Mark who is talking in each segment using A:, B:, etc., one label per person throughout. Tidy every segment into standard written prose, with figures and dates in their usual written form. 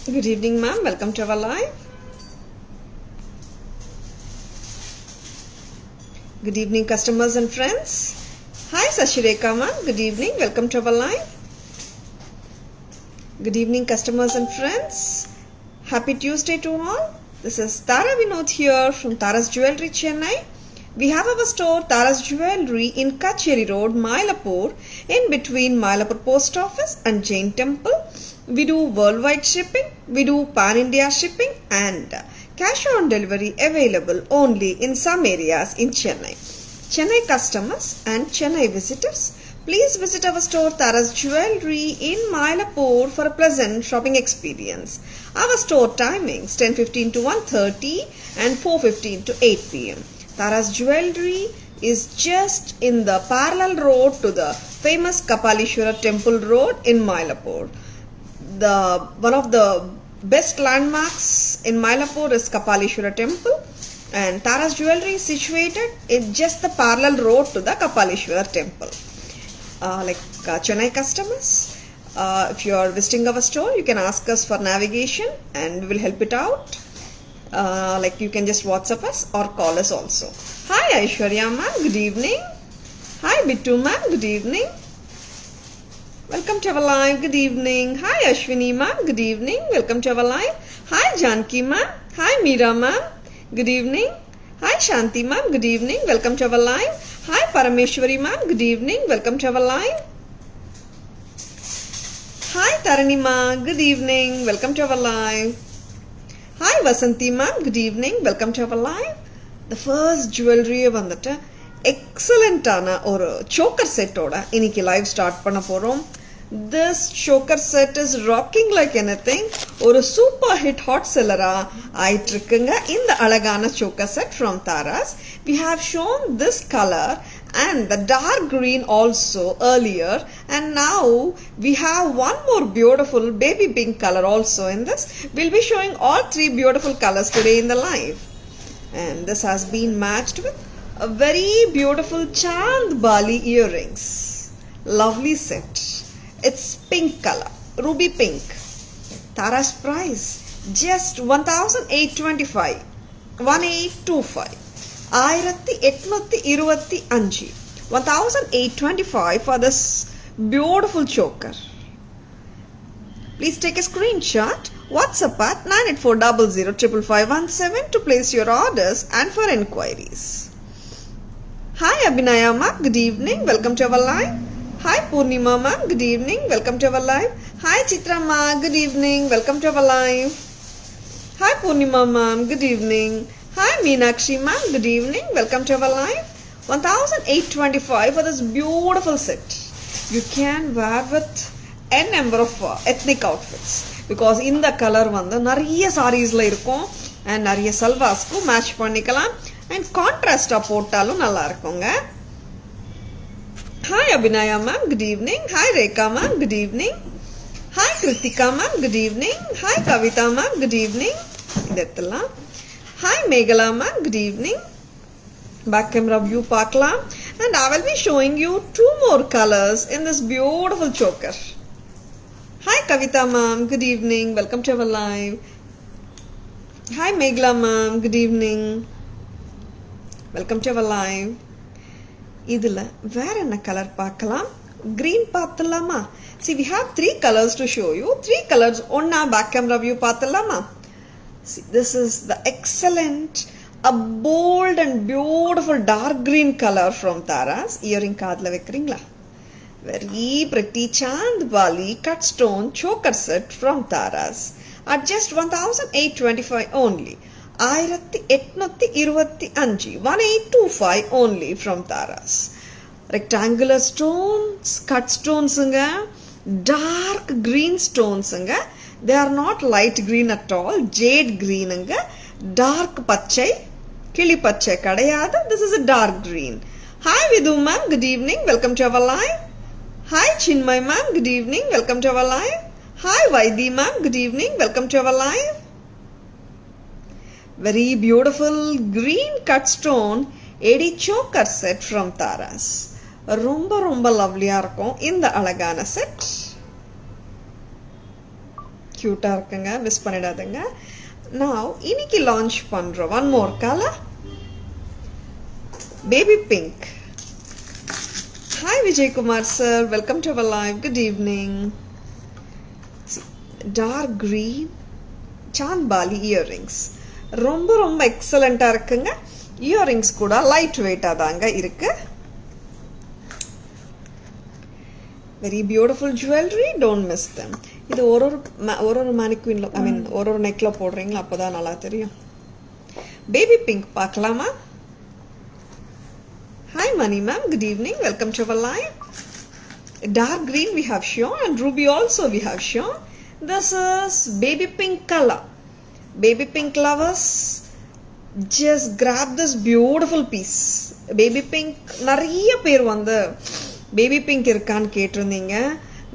A: Good evening, ma'am. Welcome to our live. Good evening, customers and friends. Hi, Sashireka, ma'am. Good evening. Welcome to our live. Good evening, customers and friends. Happy Tuesday to all. This is Tara Vinod here from Tara's Jewelry, Chennai. We have our store Tara's Jewelry in Kacheri Road, Mylapore, in between Mylapore Post Office and Jain Temple. We do worldwide shipping, we do pan-India shipping and cash on delivery available only in some areas in Chennai. Chennai customers and Chennai visitors, please visit our store Tara's Jewelry in Mylapore for a pleasant shopping experience. Our store timings 10:15 to 1:30 and 4:15 to 8 p.m. Tara's Jewelry is just in the parallel road to the famous Kapalishwara Temple Road in Mylapore. One of the best landmarks in Mylapore is Kapalishwara Temple, and Tara's Jewelry is situated in just the parallel road to the Kapalishwara Temple. Chennai customers, if you are visiting our store, you can ask us for navigation and we will help it out. You can just WhatsApp us or call us also. Hi Aishwarya ma'am, good evening. Hi Bittu ma'am, good evening. Welcome to our live, good evening. Hi Ashwini ma'am, good evening. Welcome to our live. Hi Janki ma'am. Hi Meera ma'am, good evening. Hi Shanti ma'am, good evening. Welcome to our live. Hi Parameshwari ma'am, good evening. Welcome to our live. Hi Tarini ma'am, good evening. Welcome to our live. Hi Vasanthi ma'am, good evening. Welcome to our live. The first jewelry வந்துட்டு எக்ஸலண்டான ஒரு choker set ஓட இன்னைக்கு live start பண்ண போறோம். This choker set is rocking like anything. ஒரு super hit hot செல்லரா ஆயிட்டு இருக்குங்க இந்த அழகான choker set from Tara's. We have shown this color and the dark green also earlier, and now we have one more beautiful baby pink color also in this. We'll be showing all three beautiful colors today in the live, and this has been matched with a very beautiful Chand Bali earrings. Lovely set. It's pink color, ruby pink. Tara's price just 1825, 1825. 1825 for this beautiful choker. Please take a screenshot. WhatsApp at 9840055517 to place your orders and for enquiries. Hi Abhinaya ma'am, good evening. Welcome to our live. Hi Purnima ma'am, good evening. Welcome to our live. Hi Chitra ma'am, good evening. Welcome to our live. Hi Purnima ma'am, good evening. Hi Meenakshi ma'am, good evening. Welcome to our live. 1825 for this beautiful set. You can wear with a number of ethnic outfits because in the color வந்து நிறைய sareesல இருக்கும் and நிறைய salwasku match பண்ணிக்கலாம் and contrast போட்டாலும் நல்லா இருக்குங்க. Hi Abhinaya ma'am, good evening. Hi Rekha ma'am, good evening. Hi Kritika ma'am, good evening. Hi Kavita ma'am, good evening. இதெல்லாம் Hi Meghala ma'am, good evening. Back camera view பார்க்கலாம் and I will be showing you two more colors in this beautiful choker. Hi Kavita ma'am, good evening. Welcome to our live. Hi Meghala ma'am, good evening. Welcome to our live. இதுல வேற என்ன colour பார்க்கலாம்? Green பார்த்தலாமா? See, we have three colors to show you. Three colors ஒண்ணா back camera view பார்த்தலாமா? See, this is the excellent, a bold and beautiful dark green color from Tara's. Earring காதுல வைக்கிறீங்களா? Very pretty Chand Bali cut stone choker set from Tara's at just 1825 only. 1825, 1825 only from Tara's. Rectangular stones, cut stones, dark green stones. They are not light green at all, jade green. Dark pachai, kili pachai kadayada. This is a dark green. Hi Vidhu ma'am, good evening. Welcome to our live. Hi Chinmay ma'am, good evening. Welcome to our live. Hi Vaidi ma'am, good evening. Welcome to our live. Very beautiful green cut stone Eddie choker set from Tara's. ரொம்ப ரொம்ப லவ்லியா இருக்கும் இந்த அழகான set. க்யூட்டாக இருக்குங்க, miss பண்ணிடாதுங்க. நான் இன்னைக்கு லான்ச் பண்ணுறோம் one more colour, baby pink. Hi Vijayakumar sir, welcome to our live, good evening. Dark green chandbali earrings ரொம்ப ரொம்ப எக்ஸலண்ட்டாக இருக்குங்க. இயர்ரிங்ஸ் கூட லைட் வெயிட்டாக தாங்க இருக்கு. Very beautiful jewellery, don't miss them. இது ஒரு மேனிக்வின்ல ஐ மீன் ஒரு நெக்கில் போடுறீங்களா, அப்போ தான் நல்லா தெரியும். பேபி பிங்க் பார்க்கலாமா? Hi Mani ma'am, good evening, welcome to our live. Dark green we have shown and ruby also we have shown. This is baby pink color. Baby pink lovers, just grab this beautiful piece. Baby pink, நிறைய பேர் வந்து baby pink இருக்கான்னு கேட்டிருந்தீங்க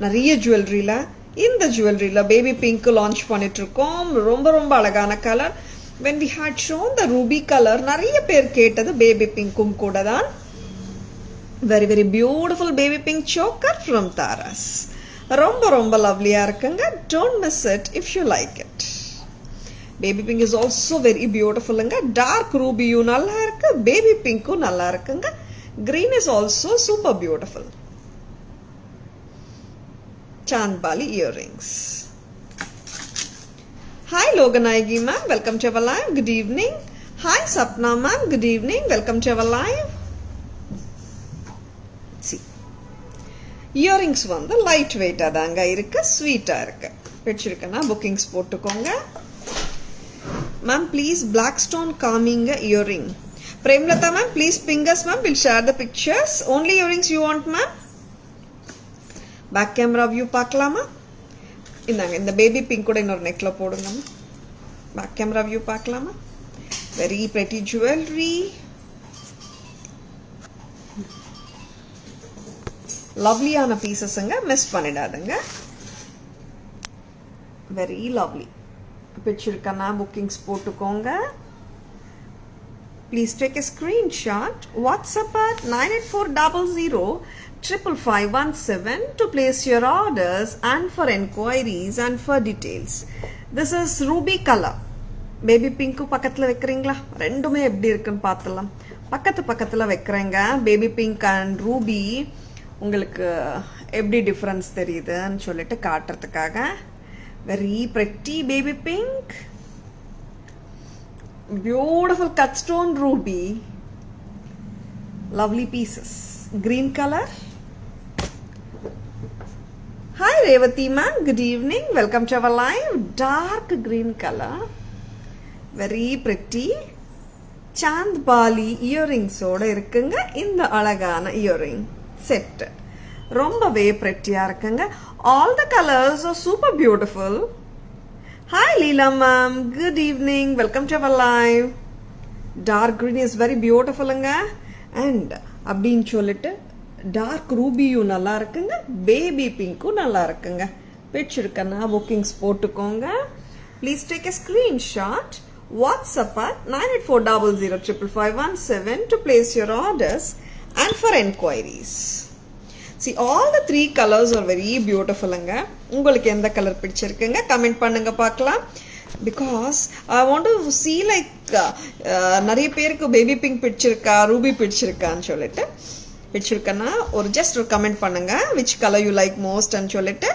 A: நிறைய ஜுவல்லரியில். இந்த ஜுவல்லரியில் baby pink launch பண்ணிட்டு இருக்கோம். ரொம்ப ரொம்ப அழகான colour. when we had shown the ruby color, நிறைய பேர் கேட்டது பேபி பிங்க்கும் கூட தான். very very beautiful baby pink choker from Taras. ரொம்ப ரொம்ப லவ்லியா இருக்குங்க. don't miss it if you like it. baby pink is also very beautiful ங்க. dark ruby நல்லா இருக்கு, baby pink நல்லா இருக்குங்க. green is also super beautiful. Chandbali earrings. Hi Loganayagi ma'am, welcome to our live, good evening. Hi Sapna ma'am, good evening, welcome to our live. See, earrings வந்து light வெயிட்டாக தாங்க இருக்கு, ஸ்வீட்டாக இருக்கு. பிடிச்சிருக்குன்னா புக்கிங்ஸ் போட்டுக்கோங்க. மேம் ப்ளீஸ் பிளாக் ஸ்டோன் காமிங்க earring. Premalatha ma'am please fingers ma'am, will share the pictures. Only earrings you want ma'am? Back camera view பார்க்கலாமா? இந்தாங்க, இந்த பேபி பிங்க் கூட இன்னொரு நெக்கில் போடுங்க. பேக் கேமரா வியூ பார்க்கலாமா? வெரி பிரெட்டி ஜுவல்லரி, லவ்லியான பீசஸ்ங்க, மிஸ் பண்ணிடாதுங்க. Very lovely. பிடிச்சிருக்கனா புக்கிங்ஸ் போட்டுக்கோங்க. Please take a screenshot. WhatsApp at 9840055517 to place your orders and for enquiries and for details. This is ruby color. Baby pink பக்கத்தில் வைக்கிறீங்களா? ரெண்டுமே எப்படி இருக்குன்னு பார்த்துலாம். பக்கத்தில் வைக்கிறேங்க. பேபி பிங்க் அண்ட் ரூபி உங்களுக்கு எப்படி டிஃப்ரென்ஸ் தெரியுதுன்னு சொல்லிட்டு காட்டுறதுக்காக. Very pretty baby pink, beautiful cut stone ruby, lovely pieces. Green colour. Hi Revathi ma'am, good evening, welcome to our live. Dark green colour, very pretty chandbali இயரிங்ஸோட இருக்குங்க. இந்த அழகான இயரிங் செட் ரொம்பவே பிரெட்டியா இருக்குங்க. All the colours are super beautiful. Hi Leela ma'am, good evening, welcome to our live. Dark green is very பியூட்டிஃபுல்லுங்க. And அப்படின்னு சொல்லிட்டு டார்க் ரூபியும் நல்லா இருக்குங்க, பேபி பிங்க்கும் நல்லா இருக்குங்க. பிடிச்சிருக்கன்னா புக்கிங்ஸ் போட்டுக்கோங்க. Please take a screenshot. WhatsApp at 9840055517 to place your orders and for enquiries. See, all the three colors are very beautiful ங்க. உங்களுக்கு எந்த கலர் பிடிச்சிருக்குங்க கமெண்ட் பண்ணுங்க பார்க்கலாம். because I want to see like நிறைய பேருக்கு பேபி பிங்க் பிடிச்சிருக்கா, Ruby பிடிச்சிருக்கான்னு சொல்லிட்டு. பிடிச்சிருக்கன்னா just ஒரு கமெண்ட் பண்ணுங்க which color you like most ன்னு சொல்லிட்டு.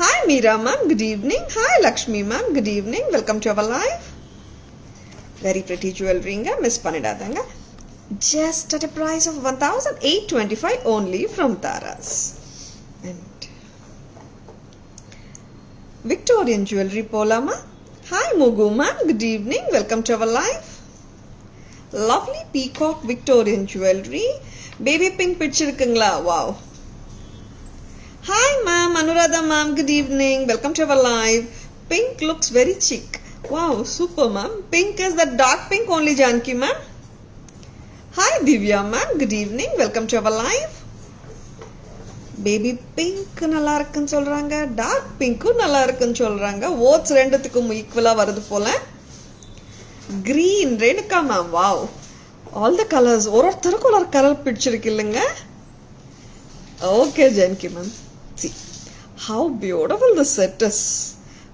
A: Hi Meera ma'am, good evening. Hi Lakshmi ma'am, good evening, welcome to our live. Very pretty jewelry ங்க, miss பண்ணிடாதங்க. Just at a price of 1825 only from Taras. And Victorian jewelry polama. Hi Mugu ma'am, good evening, welcome to our live. Lovely peacock Victorian jewelry. Baby pink pichirukungla, wow. Hi ma'am, Anuradha ma'am, good evening, welcome to our live. Pink looks very chic. Wow, super ma'am. Pink is the dark pink only, Janki ma'am. Hi Divya ma'am, good evening, welcome to our live. Baby pink நல்லா இருக்குன்னு சொல்றாங்க, dark பிங்க்கும் நல்லா இருக்குன்னு சொல்றாங்க. Oats ரெண்டுத்துக்கும் ஈக்குவலா வருது போல. Green Renuka ma'am, wow. All the colours ஒருத்தருக்கும் ஒரு கலர் பிடிச்சிருக்கு இல்லைங்க. ஓகே ஜென்கி ma'am. See how beautiful the set is.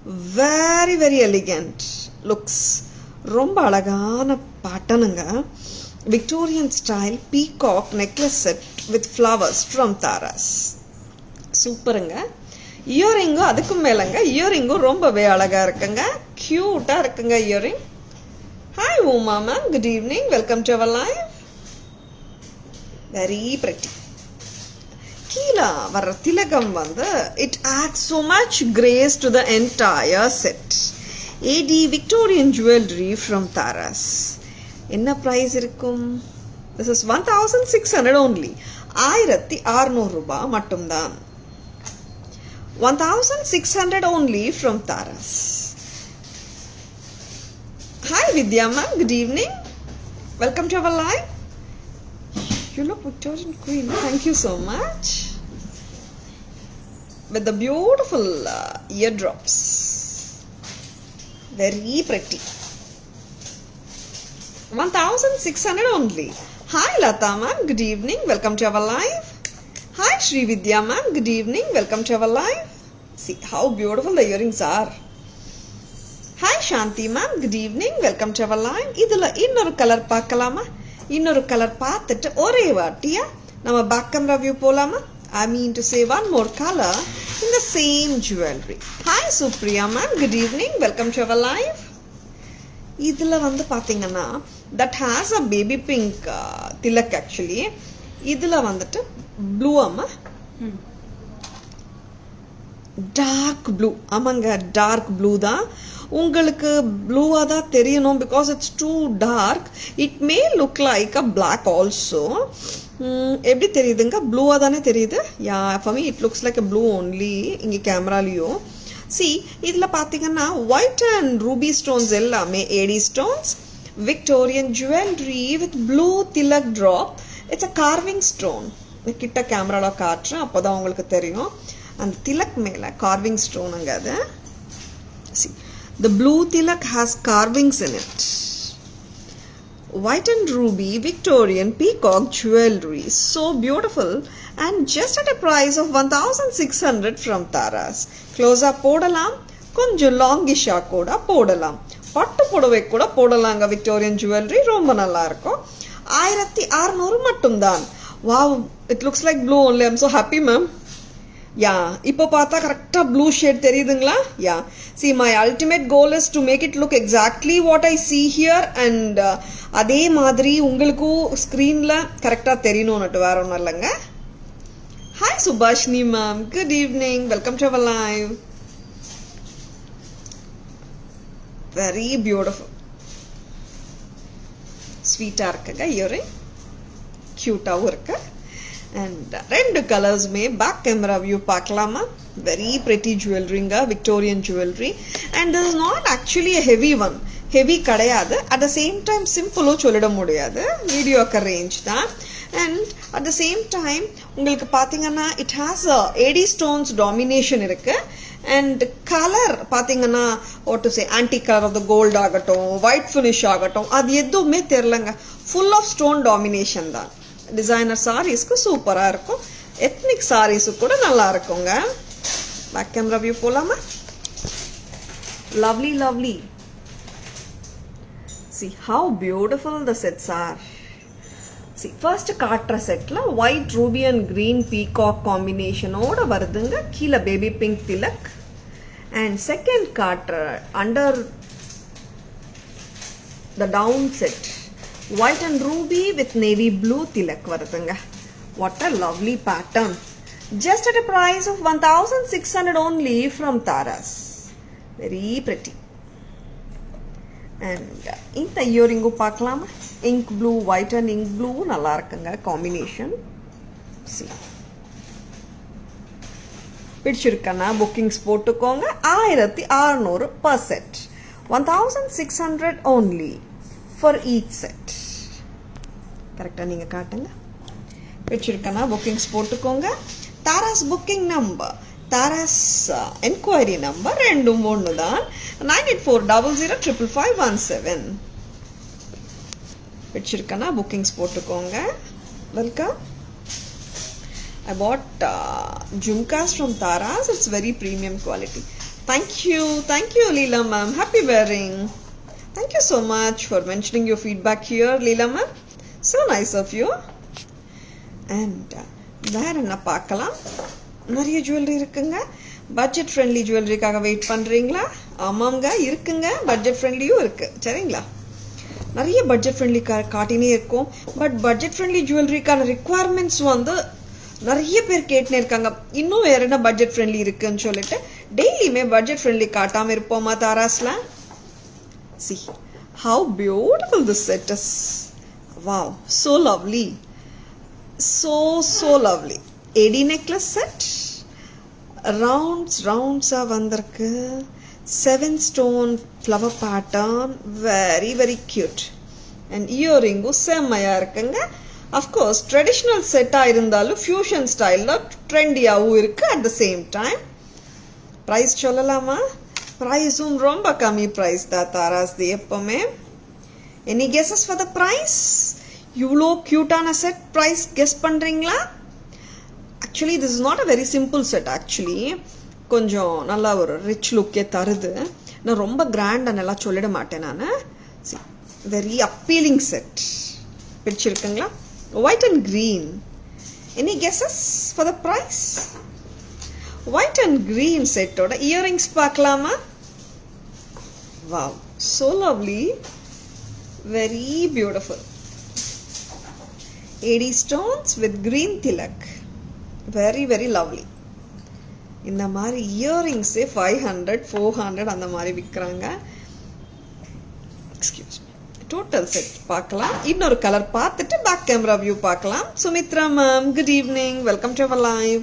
A: very very elegant looks. ரொம்ப அழகான பேட்டர்னுங்க. Victorian style peacock necklace set with flowers from Taras. சூப்பருங்க. இயரிங்கும் அதுக்கும் மேலங்க, இயரிங்கும் ரொம்பவே அழகா இருக்குங்க. கியூட்டா இருக்குங்க earring. Hi Uma ma'am, good evening, welcome to our live. Very pretty. கீழே வர்ற திலகம் வந்து it adds so much grace to the entire set. AD Victorian jewelry from Taras. என்ன பிரைஸ் இருக்கும்? This is 1600 only. 1600 ரூபாய் மட்டும்தான். 1600 only from Taras. Hi Vidya ma'am, good evening. Welcome to our live. You look Victorian queen. Thank you so much. With the beautiful eardrops. Very pretty. 1600 only. Hi Lata ma'am, good evening. Welcome to our live. Hi Shri Vidya ma'am, good evening. Welcome to our live. See how beautiful the earrings are. Hi Shanti ma'am, good evening. Welcome to our live. Idhula innoru color பார்க்கலாமா? இன்னொரு colour பார்த்துட்டு ஒரே வாட்டியா நம்ம back camera view போலாமா? I mean to say one more color in the same jewelry. Hi Supriya ma'am, good evening. Welcome to our live. இதுல வந்து பாத்தீங்கன்னா that has a baby pink tilak actually. இதுல வந்துட்டு blue அம்மா, dark blue. ஆமாங்க, dark blue தான். உங்களுக்கு ப்ளூவாக தான் தெரியணும் because it's too dark. It may look like a black also. எப்படி தெரியுதுங்க? ப்ளூவாக தானே தெரியுது. Yeah, for me it looks like a blue only இங்கே கேமராலையும். சி இதில் பார்த்தீங்கன்னா ஒயிட் அண்ட் ரூபி ஸ்டோன்ஸ் எல்லாமே AD stones. Victorian jewellery with blue tilak drop. It's a carving stone. கிட்ட கேமராவில் காட்டுறேன், அப்போ தான் உங்களுக்கு தெரியும். அந்த திலக் மேலே கார்விங் ஸ்டோனுங்க அது. See, the blue tilak has carvings in it. White and ruby Victorian peacock jewelry, so beautiful, and just at a price of 1600 from Taras. Close up போடலாம், கொஞ்சம் லாங்கிஷா கூட போடலாம், பட்டு புடவை கூட போடலாங்க. விக்டோரியன் ஜுவல்லரி ரொம்ப நல்லா இருக்கும். 1600 மட்டும்தான். Wow, it looks like blue only. I'm so happy ma'am. யா, இப்போ பார்த்தா கரெக்டாக ப்ளூ ஷேட் தெரியுதுங்களா? Yeah, see my ultimate goal is to make it look exactly what I see here. And அதே மாதிரி உங்களுக்கும் ஸ்க்ரீனில் கரெக்டாக தெரியணும்னுட்டு வேற ஒன்றும் இல்லைங்க. Hi Subhashini ma'am, good evening, welcome to our live. Very beautiful, ஸ்வீட்டாக இருக்குங்க இயரிங், க்யூட்டாகவும் இருக்கு. And ரெண்டு கலர்ஸுமே பேக் கேமரா வியூ பார்க்கலாமா? வெரி பிரிட்டி ஜுவல்லரிங்க, Victorian jewellery. And this is not actually a heavy one. Heavy கிடையாது, அட் த சேம் டைம் சிம்பிளும் சொல்லிட முடியாது, மீடியோக்கர் ரேஞ்ச் தான். And at the same time உங்களுக்கு பார்த்தீங்கன்னா it has AD stones domination இருக்கு. அண்ட் கலர் பார்த்தீங்கன்னா what to say, antique colour of the gold ஆகட்டும், ஒயிட் ஃபினிஷ் ஆகட்டும், அது எதுவுமே தெரிலங்க. ஃபுல் ஆஃப் ஸ்டோன் டாமினேஷன் தான். டிசைனர் சாரீஸ்க்கு சூப்பராக இருக்கும், எத்னிக் சாரீஸுக்கு கூட நல்லா இருக்குங்க. பேக் கேமரா வியூ போலாமா? Lovely lovely. See how beautiful the sets are. See, first காட்டுற செட்டில் white ruby and green peacock காம்பினேஷனோட வருதுங்க. கீழே baby pink tilak. And second காட்டுற under the down set white and ruby with navy blue tilak varudunga. What a lovely pattern. Just at a price of 1600 only from Taras. Very pretty. And இந்த இயரிங்கும் பார்க்கலாம். ink blue, white and ink blue நல்லா இருக்குங்க combination. See, பிடிச்சிருக்கனா bookings போட்டுக்கோங்க. 1600 per set. 1600 only for each set. கரெக்டாக நீங்கள் காட்டுங்க. பிடிச்சிருக்கனா bookings போட்டுக்கோங்க. Tara's booking number, Tara's enquiry number ரெண்டும் ஒன்று தான். 9840055517. பிடிச்சிருக்கனா புக்கிங்ஸ் போட்டுக்கோங்க. Welcome. I bought jhumkas from Taras. It's very premium quality. Thank you, Leela ma'am. Happy wearing. Thank you so much for mentioning your feedback here, Leela ma'am. So nice of you. And வேற என்ன பார்க்கலாம்? நிறைய jewellery இருக்குங்க. Budget friendly ஜுவல்லரிக்காக wait பண்ணுறீங்களா? ஆமாங்க, இருக்குங்க. Budget ஃப்ரெண்ட்லியும் இருக்குது, சரிங்களா? நிறைய பட்ஜெட் ஃப்ரெண்ட்லி காட்டினே இருக்கும். பட் பட்ஜெட் ஃப்ரெண்ட்லி ஜுவல்லரிக்கான ரிக்குவயர்மெண்ட்ஸ் வந்து நிறைய பேர் கேட்டுனே இருக்காங்க. இன்னும் வேற என்ன பட்ஜெட் ஃப்ரெண்ட்லி இருக்குன்னு சொல்லிட்டு டெய்லியுமே பட்ஜெட் ஃப்ரெண்ட்லி காட்டாமல் இருப்போமா தாராஸ்ல? See how beautiful this set is. Wow, so lovely. So lovely. AD necklace set. Rounds வந்திருக்கு. 7 stone flower pattern. Very cute. And earring செம்மையா இருக்குங்க. Of course, traditional set இருந்தாலும் fusion style trendy-ஆவும் இருக்கு at the same time. Price சொல்லலாமா? Price-உம் ரொம்ப கம்மி price தான் தாராஸ்து எப்பவுமே. Any guesses for the price? இவ்வளோ க்யூட்டான செட் ப்ரைஸ் கெஸ் பண்ணுறீங்களா? Actually this is not a very simple set. Actually கொஞ்சம் நல்லா ஒரு ரிச் லுக்கே தருது. நான் ரொம்ப கிராண்டாக நல்லா சொல்லிட மாட்டேன் நான். Very appealing set. பிடிச்சிருக்குங்களா? White and green. Any guesses for the price? White and green செட்டோட இயரிங்ஸ் பார்க்கலாமா? Wow, so lovely, very beautiful. AD stones with green tilak. Very lovely. இந்த மாதிரி இயரிங்ஸே 500 400 அந்த மாதிரி விற்கிறாங்க. Excuse me. டோட்டல் செட் பார்க்கலாம். இன்னொரு கலர் பார்த்துட்டு பேக் கேமரா வியூ பார்க்கலாம். Sumitra ma'am, good evening, welcome to our live.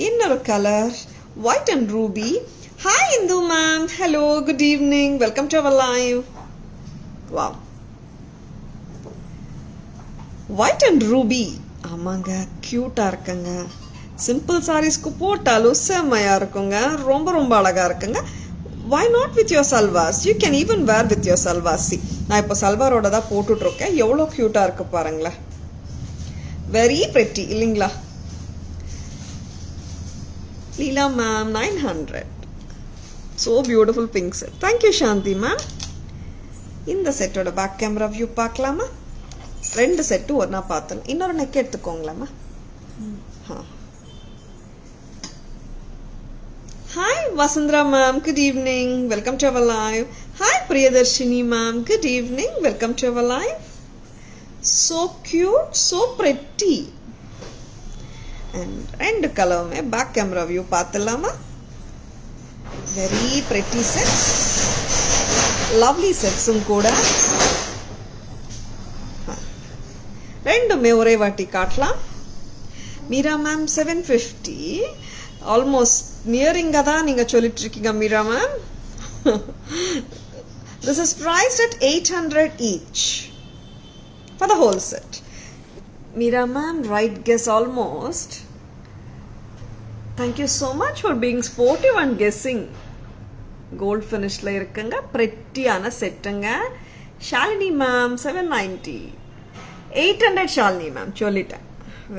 A: இன்னொரு colour white and ruby. Hi Indu ma'am, hello, good evening, welcome to our live. Wow, white and ruby. ஆமாங்க, க்யூட்டாக இருக்குங்க. Simple சாரீஸ்க்கு போட்டாலும் செம்மையாக இருக்குங்க. ரொம்ப அழகாக இருக்குங்க. Why not with your salwars? You can even wear with your salwars. நான் இப்போ சல்வாரோட தான் போட்டுட்ருக்கேன். எவ்வளோ க்யூட்டாக இருக்கு பாருங்களேன். வெரி பிரெட்டி இல்லைங்களா? Leela ma'am 900. So beautiful pink set. Thank you Shanti ma'am. இந்த செட்டோட பேக் கேமரா வியூ பார்க்கலாமா? 2 செட்டு ஒன்றா பார்த்தோம். இன்னொரு நெக் எடுத்துக்கோங்களாம்மா. Hi Vasundhara ma'am, good evening, welcome to our live. Hi Priyadarshini ma'am, good evening, welcome to our live. So cute, so pretty. And 2 கலருமே back camera view பார்த்துடலாமா? Very pretty sets, lovely செட்ஸும் கூட. ரெண்டுமே ஒரே வாட்டி காட்டலாம். மீரா மேம் 750. ஆல்மோஸ்ட் நியரிங்காக தான் நீங்கள் சொல்லிட்டு இருக்கீங்க Meera ma'am. This is priced at 800 each for the whole set. Meera ma'am, right guess almost. Thank you so much for being sportive and guessing. Gold ஃபினிஷில் இருக்குங்க. பிரெட்டியான செட்டுங்க. ஷாலினி மேம் 790. 800 ஷாலினி மேம் சொல்லிட்டேன்.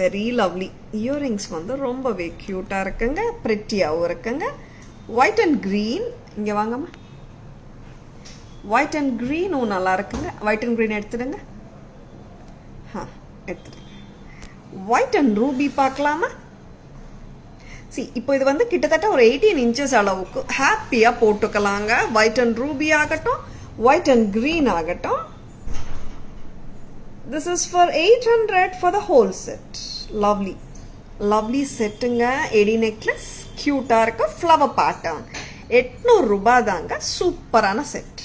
A: Very lovely. இயரிங்ஸ் வந்து ரொம்பவே க்யூட்டாக இருக்குங்க. பிரெட்டியாகவும் இருக்குங்க. White and green. இங்கே வாங்கம்மா. ஒயிட் அண்ட் க்ரீனும் நல்லா இருக்குங்க. ஒயிட் அண்ட் க்ரீன் எடுத்துடுங்க. எடுத்துடுங்க. ஒயிட் அண்ட் ரூபி பார்க்கலாமா? இப்போ இது வந்து கிட்டத்தட்ட ஒரு 18 இன்ச்சஸ் அளவுக்கு ஹாப்பியாக போட்டுக்கலாங்க. ஒயிட் அண்ட் ரூபி ஆகட்டும், ஒயிட் அண்ட் க்ரீன் ஆகட்டும். This is for 800 for the whole set. Lovely செட்டுங்க. AD necklace க்யூட்டாக இருக்கு. Flower pattern. 800 ரூபாய் தாங்க. சூப்பரான செட்.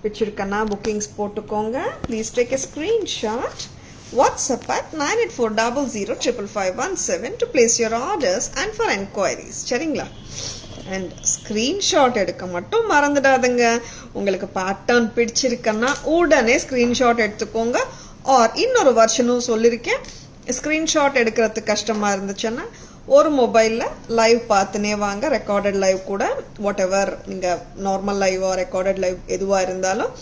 A: பிடிச்சிருக்கனா புக்கிங்ஸ் போட்டுக்கோங்க. Please take a screenshot. WhatsApp at 9840055517 to place your orders and for enquiries. சரிங்களா? And screenshot எடுக்க மட்டும் மறந்துடாதுங்க. உங்களுக்கு பேட்டர்ன் பிடிச்சிருக்கன்னா உடனே ஸ்க்ரீன்ஷாட் எடுத்துக்கோங்க. ஆர் இன்னொரு வருஷனும் சொல்லியிருக்கேன், ஸ்க்ரீன்ஷாட் எடுக்கிறதுக்கு கஷ்டமாக இருந்துச்சுன்னா ஒரு மொபைலில் லைவ் பார்த்துனே வாங்க. ரெக்கார்டட் லைவ் கூட, வாட் எவர் நீங்கள் நார்மல் லைவோ ரெக்கார்டட் லைவ் எதுவாக இருந்தாலும்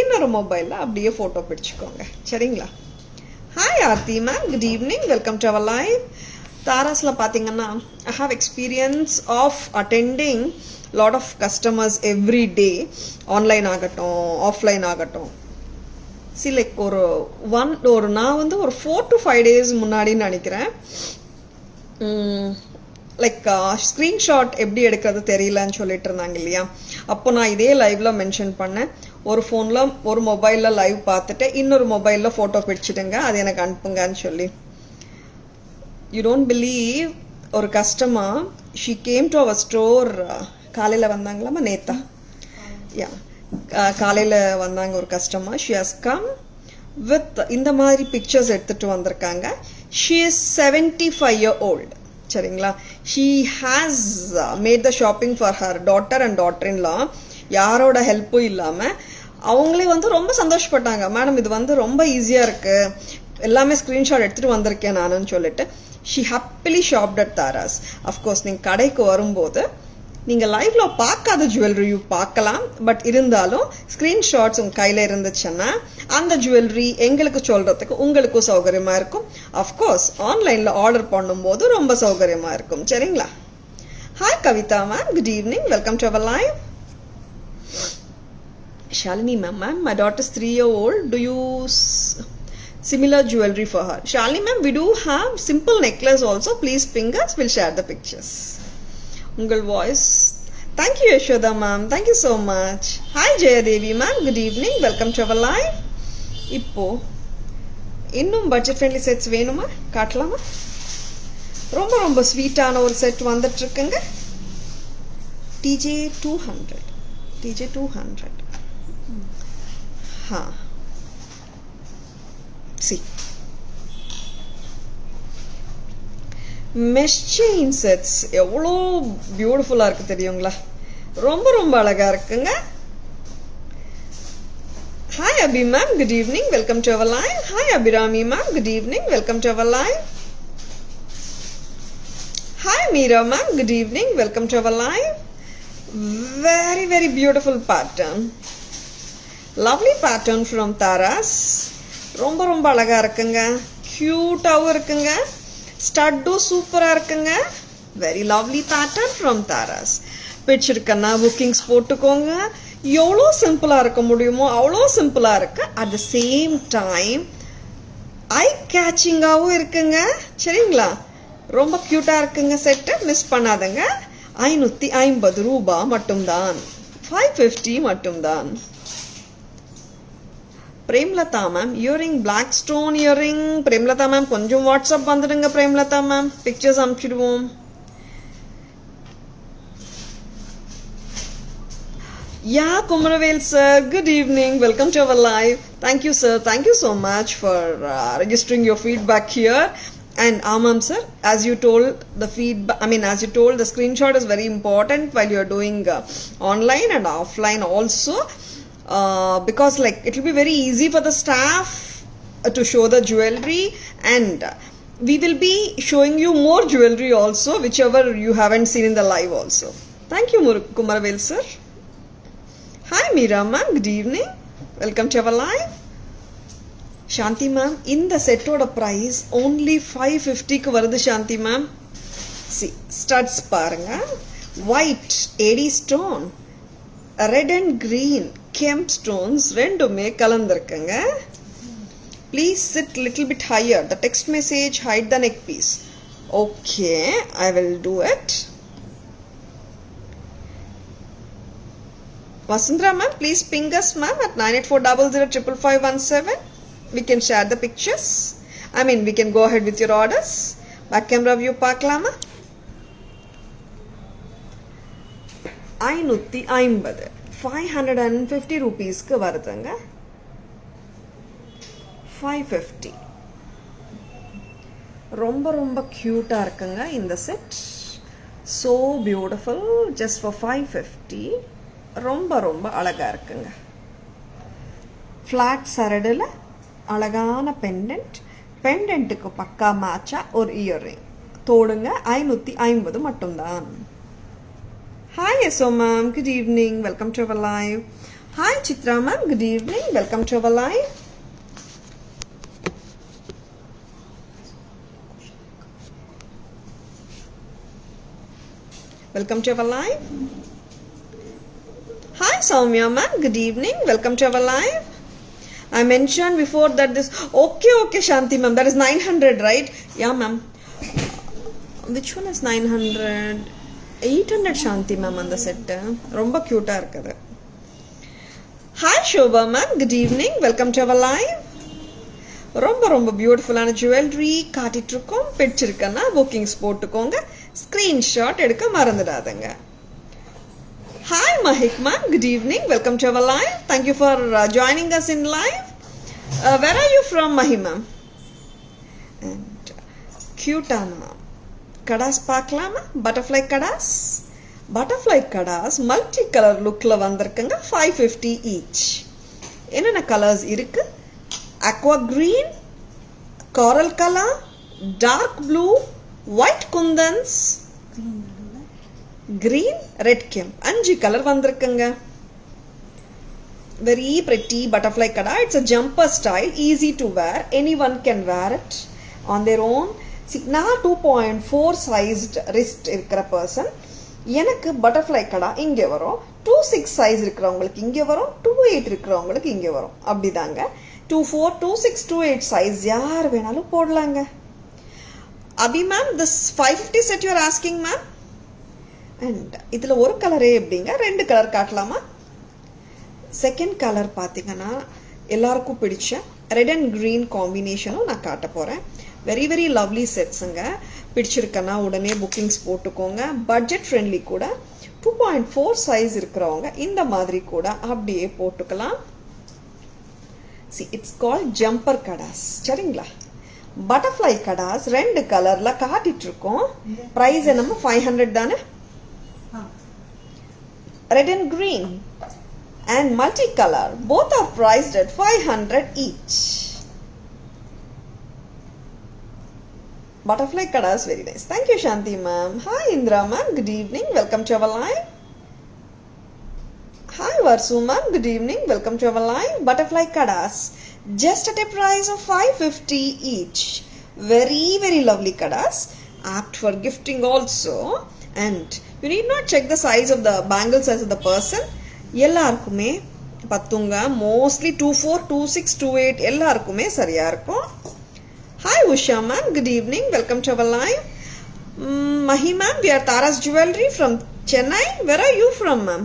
A: இன்னொரு மொபைலில் அப்படியே ஃபோட்டோ பிடிச்சிக்கோங்க. சரிங்களா? Hi Aarthi ma'am, good evening, welcome to our live. தாராஸ்ல பார்த்தீங்கன்னா I have experience of attending lot of customers every day, online ஆகட்டும் ஆஃப்லைன் ஆகட்டும். லைக் ஒரு நான் வந்து ஒரு 4 to 5 days முன்னாடின்னு நினைக்கிறேன், லைக் ஸ்க்ரீன்ஷாட் எப்படி எடுக்கிறது தெரியலன்னு சொல்லிட்டு இருந்தாங்க இல்லையா. அப்போ நான் இதே லைவ்ல மென்ஷன் பண்ணேன், ஒரு ஃபோனில் ஒரு மொபைலில் லைவ் பார்த்துட்டு இன்னொரு மொபைலில் ஃபோட்டோ பிடிச்சிடுங்க, அது எனக்கு அனுப்புங்கன்னு சொல்லி. யூ டோன்ட் பிலீவ், ஒரு customer she came to our store. காலையில் வந்தாங்களாமா, நேத்தா யா காலையில் வந்தாங்க ஒரு customer. She has come with இந்த மாதிரி பிக்சர்ஸ் எடுத்துகிட்டு வந்திருக்காங்க. She is 75 years old. சரிங்களா. She has made the shopping for her daughter and daughter in law. யாரோட ஹெல்ப்பும் இல்லாமல் அவங்களே வந்து ரொம்ப சந்தோஷப்பட்டாங்க. மேடம் இது வந்து ரொம்ப ஈஸியாக இருக்குது, எல்லாமே ஸ்க்ரீன்ஷாட் எடுத்துகிட்டு வந்திருக்கேன் நானுன்னு சொல்லிட்டு. She happily shaft at Tara's. Of course நீங்கள் கடைக்கு வரும்போது நீங்கள் லைவ்ல பார்க்காத ஜுவல்லரி பார்க்கலாம், பட் இருந்தாலும் ஸ்க்ரீன்ஷாட்ஸ் உங்கள் கையில் இருந்துச்சுன்னா அந்த ஜுவல்லரி எங்களுக்கு சொல்கிறதுக்கு உங்களுக்கும் சௌகரியமாக இருக்கும். அஃப்கோர்ஸ் ஆன்லைனில் ஆர்டர் பண்ணும்போது ரொம்ப சௌகரியமாக இருக்கும். சரிங்களா. Hi Kavitha ma'am, good evening, welcome to our live. Shalini ma'am, my daughter is 3 years old. Do you similar jewelry for her? Shalini ma'am, we do have simple necklace also. Please ping us, we'll share the pictures. Ungal voice. Thank you Yashoda ma'am, thank you so much. Hi Jayadevi ma'am, good evening, welcome to our live. இப்போ இன்னும் budget friendly sets வேணுமா, காட்டலாமா? ரொம்ப ரொம்ப ஸ்வீட்டான ஒரு set வந்துட்டு இருக்குங்க. TJ 200. See, mesh chain sets எவ்வளோ பியூட்டிஃபுல்லாக இருக்குது தெரியுங்களா. ரொம்ப ரொம்ப அழகாக இருக்குங்க. Hi Abhi ma'am, good evening, welcome to our live. Hi Abhirami ma'am, good evening, welcome to our live. Hi Meera ma'am, good evening, welcome to our live. Very very beautiful pattern, lovely pattern from Taras. ரொம்ப ரொம்ப அழகா இருக்குங்க, கியூட்டாகவும் இருக்குங்க, ஸ்டட்டும் சூப்பராக இருக்குங்க. Very lovely pattern from Taras. பிடிச்சிருக்கன்னா bookings போட்டுக்கோங்க. எவ்வளோ சிம்பிளாக இருக்க முடியுமோ அவ்வளோ சிம்பிளாக இருக்கு. At the same time eye கேச்சிங்காகவும் இருக்குங்க. சரிங்களா. ரொம்ப க்யூட்டாக இருக்குங்க. Set miss பண்ணாதங்க. 550 ரூபாய் மட்டும்தான், 550 மட்டும்தான். Premalatha ma'am, earring black stone earring. Premalatha ma'am கொஞ்சம் வாட்ஸ்அப் வந்துடுங்க. பிரேம்லதா மேம் பிக்சர்ஸ் அனுப்பிச்சிடுவோம். Yeah, Kumaravel sir, good evening, welcome to our live. Thank you sir, thank you so much for registering your feedback here. And Amam sir, as you told the feedback, as you told, the screenshot is very important while you are doing online and offline also. Because like it will be very easy for the staff to show the jewelry, and we will be showing you more jewelry also, whichever you haven't seen in the live also. Thank you Kumaravel sir. Hi Meera ma'am, good evening, welcome to our live. Shanti ma'am, in the set oda price only 550 ku varudhu Shanti ma'am. See, studs parunga, white AD stone, red and green kemp stones rendume kalandirukanga. Please sit little bit higher, the text message, hide the neck piece. Okay, I will do it. Vasundhara ma'am, please ping us ma'am at 9840055517. We can share the pictures. We can go ahead with your orders. Back camera view பார்க்கலாமா? 550, 550 rupeesக்கு வருதுங்க. 550. ரொம்ப ரொம்ப கியூட்டா இருக்குங்க இந்த set. So beautiful, just for 550. ரொம்ப ரொம்ப அழகா இருக்குங்க. ஃபிளாட் சரடுல அழகான பெண்டன்ட்டுக்கு பக்கா மேட்சா ஒரு இயரிங். தோடுங்க 550 மட்டும்தான். Hi Yeso ma'am, good evening, welcome to our live. Hi Chitra ma'am, good evening, welcome to our live. welcome to our live. Hi Soumya ma'am, good evening, welcome to our live. I mentioned before that this, okay Shanti ma'am, that is 900 right? Yeah ma'am. Which one is 900? 800 Shanti ma'am on the set. Romba cute ah irukku. Hi Shobha ma'am, good evening, welcome to our live. ரொம்ப பியூட்டிஃபுல்லான jewellery காட்டிட்டு இருக்கோம். பிடிச்சிருக்கன்னா bookings போட்டுக்கோங்க. Screenshot எடுக்க மறந்துடாதங்க. Hi Mahik ma'am, good evening, welcome to our live. Thank you for joining us in live. Where are you from Mahi ma'am? And கியூட்டான கடாஸ் பார்க்கலாமா? Butterfly kadas. Butterfly kadas multi colour லுக்கில் வந்திருக்குங்க. 550 ஈச். என்னென்ன கலர்ஸ் இருக்கு? aqua green, coral color, dark blue, white kundans, green, red kim. 5 color vandirukanga. Very pretty butterfly kada. It's a jumper style, easy to wear. Anyone can wear it on their own. See, na 2.4 sized wrist irukra person. எனக்கு butterfly கடா இங்கே வரும். 26 size இருக்கிறவங்களுக்கு இங்கே வரும். 28 இருக்கிறவங்களுக்கு இங்கே வரும். அப்படிதாங்க. 24, 26, 28 size யார் வேணாலும் போடலாங்க. Abhi ma'am, this 550 set you are asking ma'am. And இதில் ஒரு கலரே எப்படிங்க, 2 கலர் காட்டலாமா? செகண்ட் கலர் பார்த்தீங்கன்னா எல்லாருக்கும் பிடிச்ச ரெட் அண்ட் க்ரீன் காம்பினேஷனும் நான் காட்ட போகிறேன். வெரி வெரி லவ்லி செட்ஸுங்க. பிடிச்சிருக்கன்னா உடனே புக்கிங்ஸ் போட்டுக்கோங்க. பட்ஜெட் ஃப்ரெண்ட்லி கூட. 2.4 சைஸ் இருக்கிறவங்க இந்த மாதிரி கூட அப்படியே போட்டுக்கலாம். See, it's called jumper kadas. சரிங்களா? பட்டர்ஃப்ளை கடாஸ் 2 கலர்ல காட்டிட்டு இருக்கோம். பிரைஸ் என்னமோ 500 தானே? Red and green and multicolor both are priced at 500 each. Butterfly kadas very nice. Thank you Shanti ma'am. Hi Indra ma'am, good evening, welcome to our live. Hi Varsu ma'am, good evening, welcome to our live. Butterfly kadas just at a price of 550 each. Very very lovely kadas, apt for gifting also. And you need not check the size of the bangle size of the person. எல்லாருக்குமே பத்துங்க. Mostly 24, 26, 28 எல்லாருக்குமே சரியா இருக்கும். Hi Usha ma'am, good evening, welcome to our live. Mahi ma'am, we are Tara's Jewelry from Chennai. Where are you from ma'am?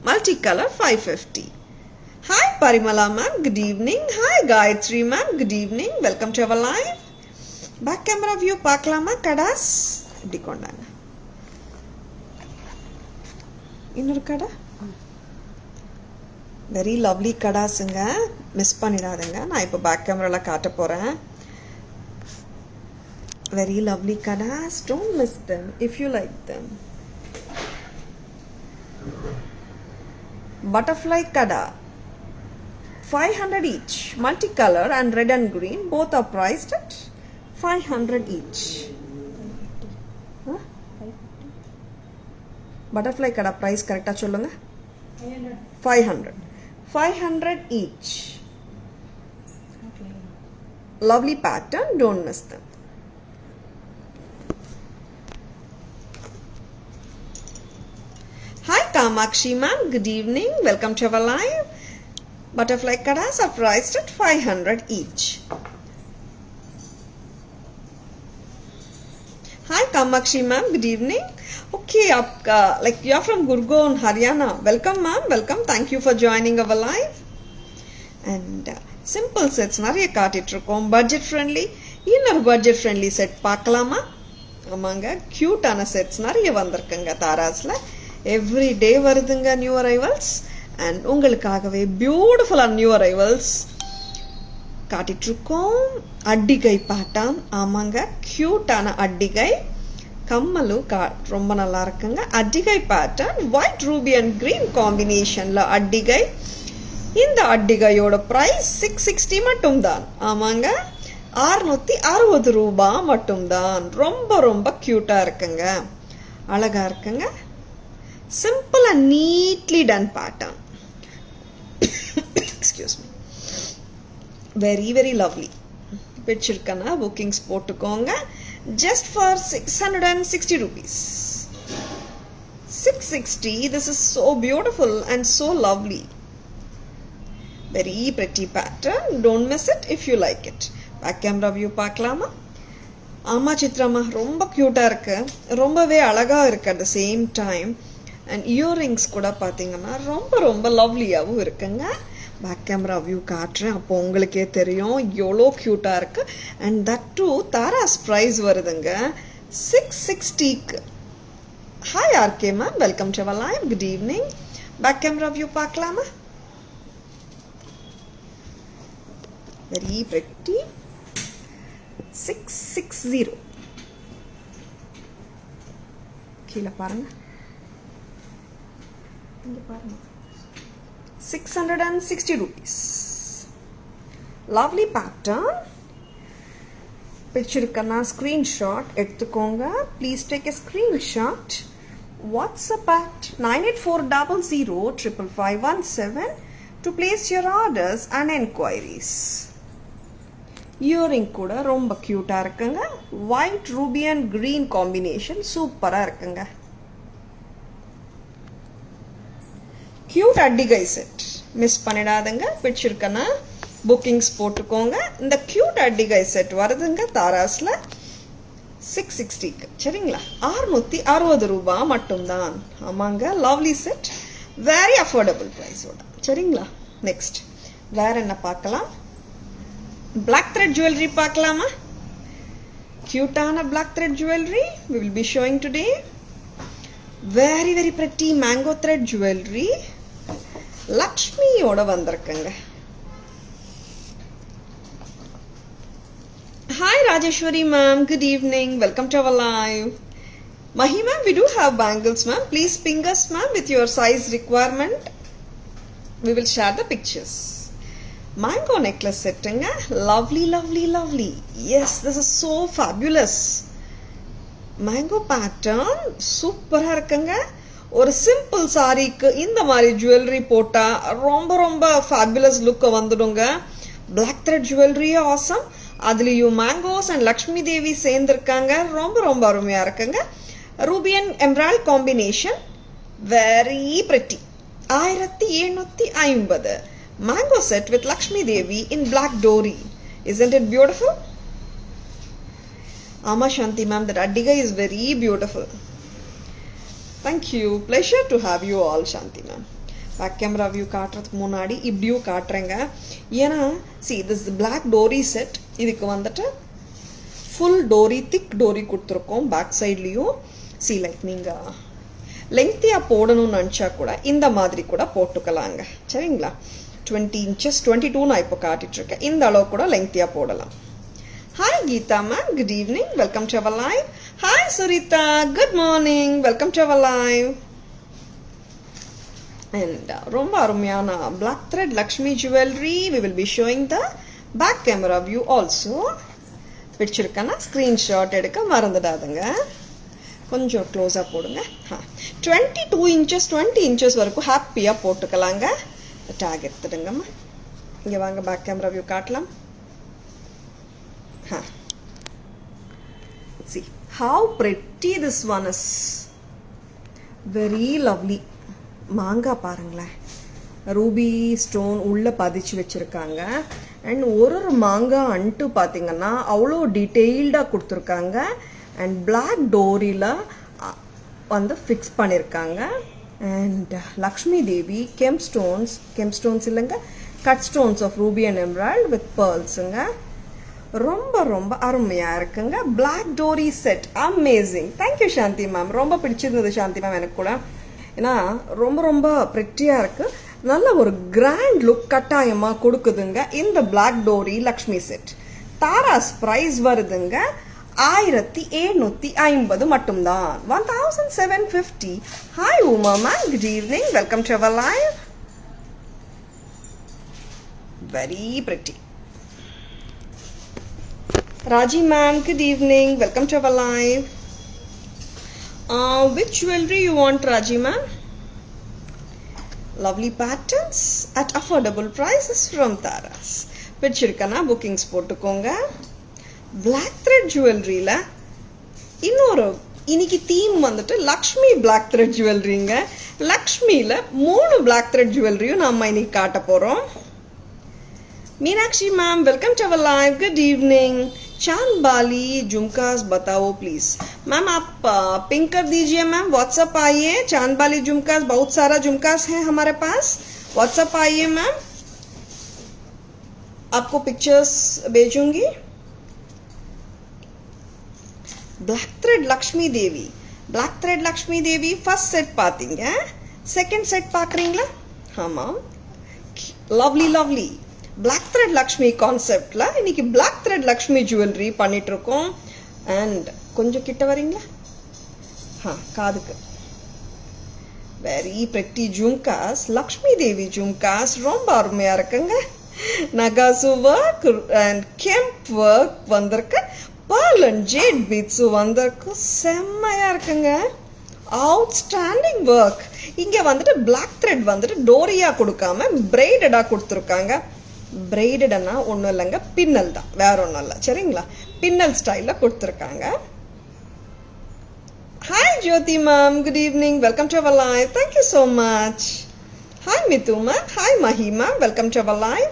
A: Multicolor 550. Hi Parimala ma'am, good evening. Hi Gayatri ma'am, good evening, welcome to our live. Back camera view பார்க்கலாமா? கடாஸ் இப்படி கொண்டாங்க. இன்னொரு கடை very lovely கடாஸுங்க. Miss பண்ணிடாதுங்க. நான் இப்போ back கேமரால காட்ட போகிறேன். Very lovely kadas. Don't miss them if you like them. Butterfly kada 500 each. Multicolor and red and green both are priced at 500 each. Butterfly kada price correct ah sollunga. 500 each. Lovely pattern, don't miss them. Hi Kamakshi ma'am, good evening, welcome to our live. Butterfly kadas are priced at 500 each. Hi Kamakshi ma'am, good evening. Okay, like you are from Gurgaon, Haryana. Welcome ma'am, welcome. Thank you for joining our live. And simple sets நிறைய காட்டிட்டு இருக்கோம். Budget friendly. இன்னொரு budget friendly set பார்க்கலாமா? ஆமாங்க, கியூட்டான sets நிறைய வந்திருக்குங்க தாராஸ்ல. Every day வருதுங்க new arrivals. And உங்களுக்காகவே பியூட்டிஃபுல்லான நியூ அரைவல்ஸ் காட்டிகிட்ருக்கோம். அட்டிகை பாட்டாம். ஆமாங்க, க்யூட்டான அட்டிகை. கம்மலும் ரொம்ப நல்லா இருக்குங்க. அட்டிகை pattern white ruby and green காம்பினேஷனில் அட்டிகை. இந்த அட்டிகையோட ப்ரைஸ் 660 மட்டும்தான். ஆமாங்க, 660 ரூபா மட்டும்தான். ரொம்ப ரொம்ப க்யூட்டாக இருக்குங்க, அழகாக இருக்குங்க. Simple and neatly done pattern. Excuse me. Very very lovely. பிடிச்சிருக்கனா bookings போட்டுக்கோங்க. Just for 660 rupees. 660. This is so beautiful and so lovely. Very pretty pattern. Don't miss it if you like it. Back camera view பார்க்கலாமா? ஆமா சித்ராமா, ரொம்ப கியூட்டா இருக்கு, ரொம்பவே அழகா இருக்கு at the same time. And earrings கூட பாத்தீங்கன்னா ரொம்ப ரொம்ப லவ்லியாவும் இருக்குங்க. பேக் கேமரா வியூ காட்டுறேன், அப்போ உங்களுக்கே தெரியும் எவ்வளோ கியூட்டா இருக்கு. And that too Taras price வருதுங்க 660க்கு. Hi RK ma'am, welcome to our live. Good evening. Back camera view பார்க்கலாமா? Very pretty. 660 கீழே பாருங்க, இங்க பாருங்க, 660 rupees. Lovely pattern. பிடிச்சிருக்கனா ஸ்கிரீன்ஷாட் எடுத்துக்கோங்க. Please take a screenshot. WhatsApp at 9840055517 to place your orders and enquiries. இயரிங் கூட ரொம்ப கியூட்டா இருக்குங்க. White ruby and green combination சூப்பரா இருக்குங்க. கியூட் அட்டிகை செட் மிஸ் பண்ணிடாதுங்க. பிடிச்சிருக்கனா புக்கிங்ஸ் போட்டுக்கோங்க. இந்த கியூட் அட்டிகை செட் வருதுங்க தாராஸ்ல 660க்கு. சரிங்களா? 660 ரூபாய் மட்டும்தான். ஆமாங்க, லவ்லி செட், வெரி அஃபோர்டபுள் ப்ரைஸோட. சரிங்களா? நெக்ஸ்ட் வேற என்ன பார்க்கலாம்? பிளாக் த்ரெட் ஜுவல்லரி பார்க்கலாமா? கியூட்டான black thread jewellery we will be showing today. Very very pretty mango thread jewelry. லக்ஷ்மியோட வந்திருக்குங்க. Hi Rajeshwari ma'am, good evening, welcome to our live. Mahi ma'am, we do have bangles ma'am, please ping us ma'am with your size requirement. We will share the pictures. Mango necklace settinga, lovely lovely lovely. Yes, this is so fabulous. Mango pattern சூப்பரா இருக்குங்க. ஒரு simple சாரிக்கு இந்த மாதிரி jewellery போட்டா ரொம்ப ரொம்ப fabulous look வந்துடுங்க. பிளாக் த்ரெட் ஜுவல்லரியே ஆசம். அதுலயும் மேங்கோஸ் அண்ட் லக்ஷ்மி தேவி சேர்ந்திருக்காங்க. ரொம்ப ரொம்ப அருமையா இருக்குங்க. ரூபி அண்ட் எம்ரால்ட் காம்பினேஷன், very pretty. 1750 mango set with Lakshmi Devi in black dori. Isn't it beautiful? Ama Shanti ma'am, that Addiga is very beautiful. Thank you. Pleasure to have you all, Shanti ma'am. Back camera view காட்டுறதுக்கு முன்னாடி இப்படியும் காட்டுறேங்க. ஏன்னா see this is black dory set. இதுக்கு வந்துட்டு full dory, thick dory கொடுத்துருக்கோம். Back சைட்லயும் see like நீங்க லெங்க்தியா போடணும்னு நினச்சா கூட இந்த மாதிரி கூட போட்டுக்கலாங்க. சரிங்களா? 20 inches 22 நான் இப்போ காட்டிட்டு இருக்கேன். இந்த அளவு கூட லெங்க்தியா போடலாம். Hi Geetha ma'am, good evening, welcome to our live. Hi Suritha, good morning, welcome to our live. And ரொம்ப அருமையான black thread Lakshmi jewellery. we will be showing the back camera view also. பிடிச்சிருக்கேன்னா ஸ்க்ரீன்ஷாட் எடுக்க மறந்துடாதுங்க. கொஞ்சம் க்ளோஸாக போடுங்க. 22 inches 20 inches வரைக்கும் ஹாப்பியாக போட்டுக்கலாங்க. டேக் எடுத்துடுங்கம்மா. இங்கே வாங்க, பேக் கேமரா வியூ காட்டலாம். See how pretty this one is. Very lovely. மாங்கா பாருங்களேன், ரூபி ஸ்டோன் உள்ள பதிச்சு வச்சிருக்காங்க. அண்ட் ஒரு மாங்கா அன்ட்டு பார்த்தீங்கன்னா அவ்வளோ டீட்டெயில்டாக கொடுத்துருக்காங்க. அண்ட் பிளாக் டோரியில் வந்து ஃபிக்ஸ் பண்ணியிருக்காங்க. அண்ட் லக்ஷ்மி தேவி கெம்ஸ்டோன்ஸ் இல்லைங்க, cut stones of ruby and emerald with பேர்ல்ஸுங்க. ரொம்ப ரொம்ப அருமையாக இருக்குங்க. Black dori set, amazing. Thank you Shanti ma'am, ரொம்ப பிடிச்சிருந்தது சாந்தி மேம் எனக்கு கூட. ஏன்னா ரொம்ப ரொம்ப ப்ரிட்டியாக இருக்குது. நல்ல ஒரு கிராண்ட் லுக் கட்டாயமாக கொடுக்குதுங்க இந்த black dori Lakshmi set. Tara's price வருதுங்க 1750 மட்டும்தான். 1750. Hi Uma ma'am, good evening, welcome to our live. Very pretty. Raji ma'am, good evening, welcome to our live. Which jewelry you want, Raji ma'am? Lovely patterns at affordable prices from Taras. பிடிச்சிருக்கனா bookings போட்டுக்கோங்க. Black thread ஜுவல்லரியில் இன்னொரு இன்னைக்கு theme வந்துட்டு Lakshmi black thread ஜுவல்லரிங்க. லக்ஷ்மியில் 3 black thread ஜுவல்லரியும் நம்ம இன்னைக்கு காட்ட போகிறோம். Meenakshi ma'am welcome to our live. Good evening. Chand bali झुमकास बताओ प्लीज. मैम आप पिंक कर दीजिए मैम. व्हाट्सअप आइए. चांद बाली झुमकास, बहुत सारा झुमकास है हमारे पास. व्हाट्सअप आइए मैम, आपको पिक्चर्स भेजूंगी. Black thread Lakshmi Devi, black thread Lakshmi Devi first set पातींग. सेकंड सेट पाக்குறீங்களா? ஆமா, lovely lovely black thread Lakshmi கான்செப்டில் இன்னைக்கு பிளாக் த்ரெட் லக்ஷ்மி ஜுவல்லரி பண்ணிட்டு இருக்கோம். அண்ட் கொஞ்சம் கிட்ட வரீங்களா? காதுக்கு வெரி பிரெட்டி ஜும்காஸ், லக்ஷ்மி தேவி ஜும்காஸ் ரொம்ப அருமையாக இருக்குங்க. நகாசு ஒர்க் அண்ட் கெம்ப் ஒர்க் வந்திருக்கு. pearl and jade beads வந்திருக்கு. செம்மையாக இருக்குங்க. Outstanding work. இங்கே வந்துட்டு பிளாக் த்ரெட் வந்துட்டு டோரியா கொடுக்காம பிரைடடாக கொடுத்துருக்காங்க. பிரைடட்னா ஒன்றும் இல்லைங்க, பின்னல் தான், வேற ஒன்றும் இல்லை. சரிங்களா? பின்னல் ஸ்டைலில் கொடுத்துருக்காங்க. Hi Jyothi ma'am, good evening. Welcome to our live. Thank you so much. Hi Mithu ma'am. Hi Mahi ma'am. Welcome to our live.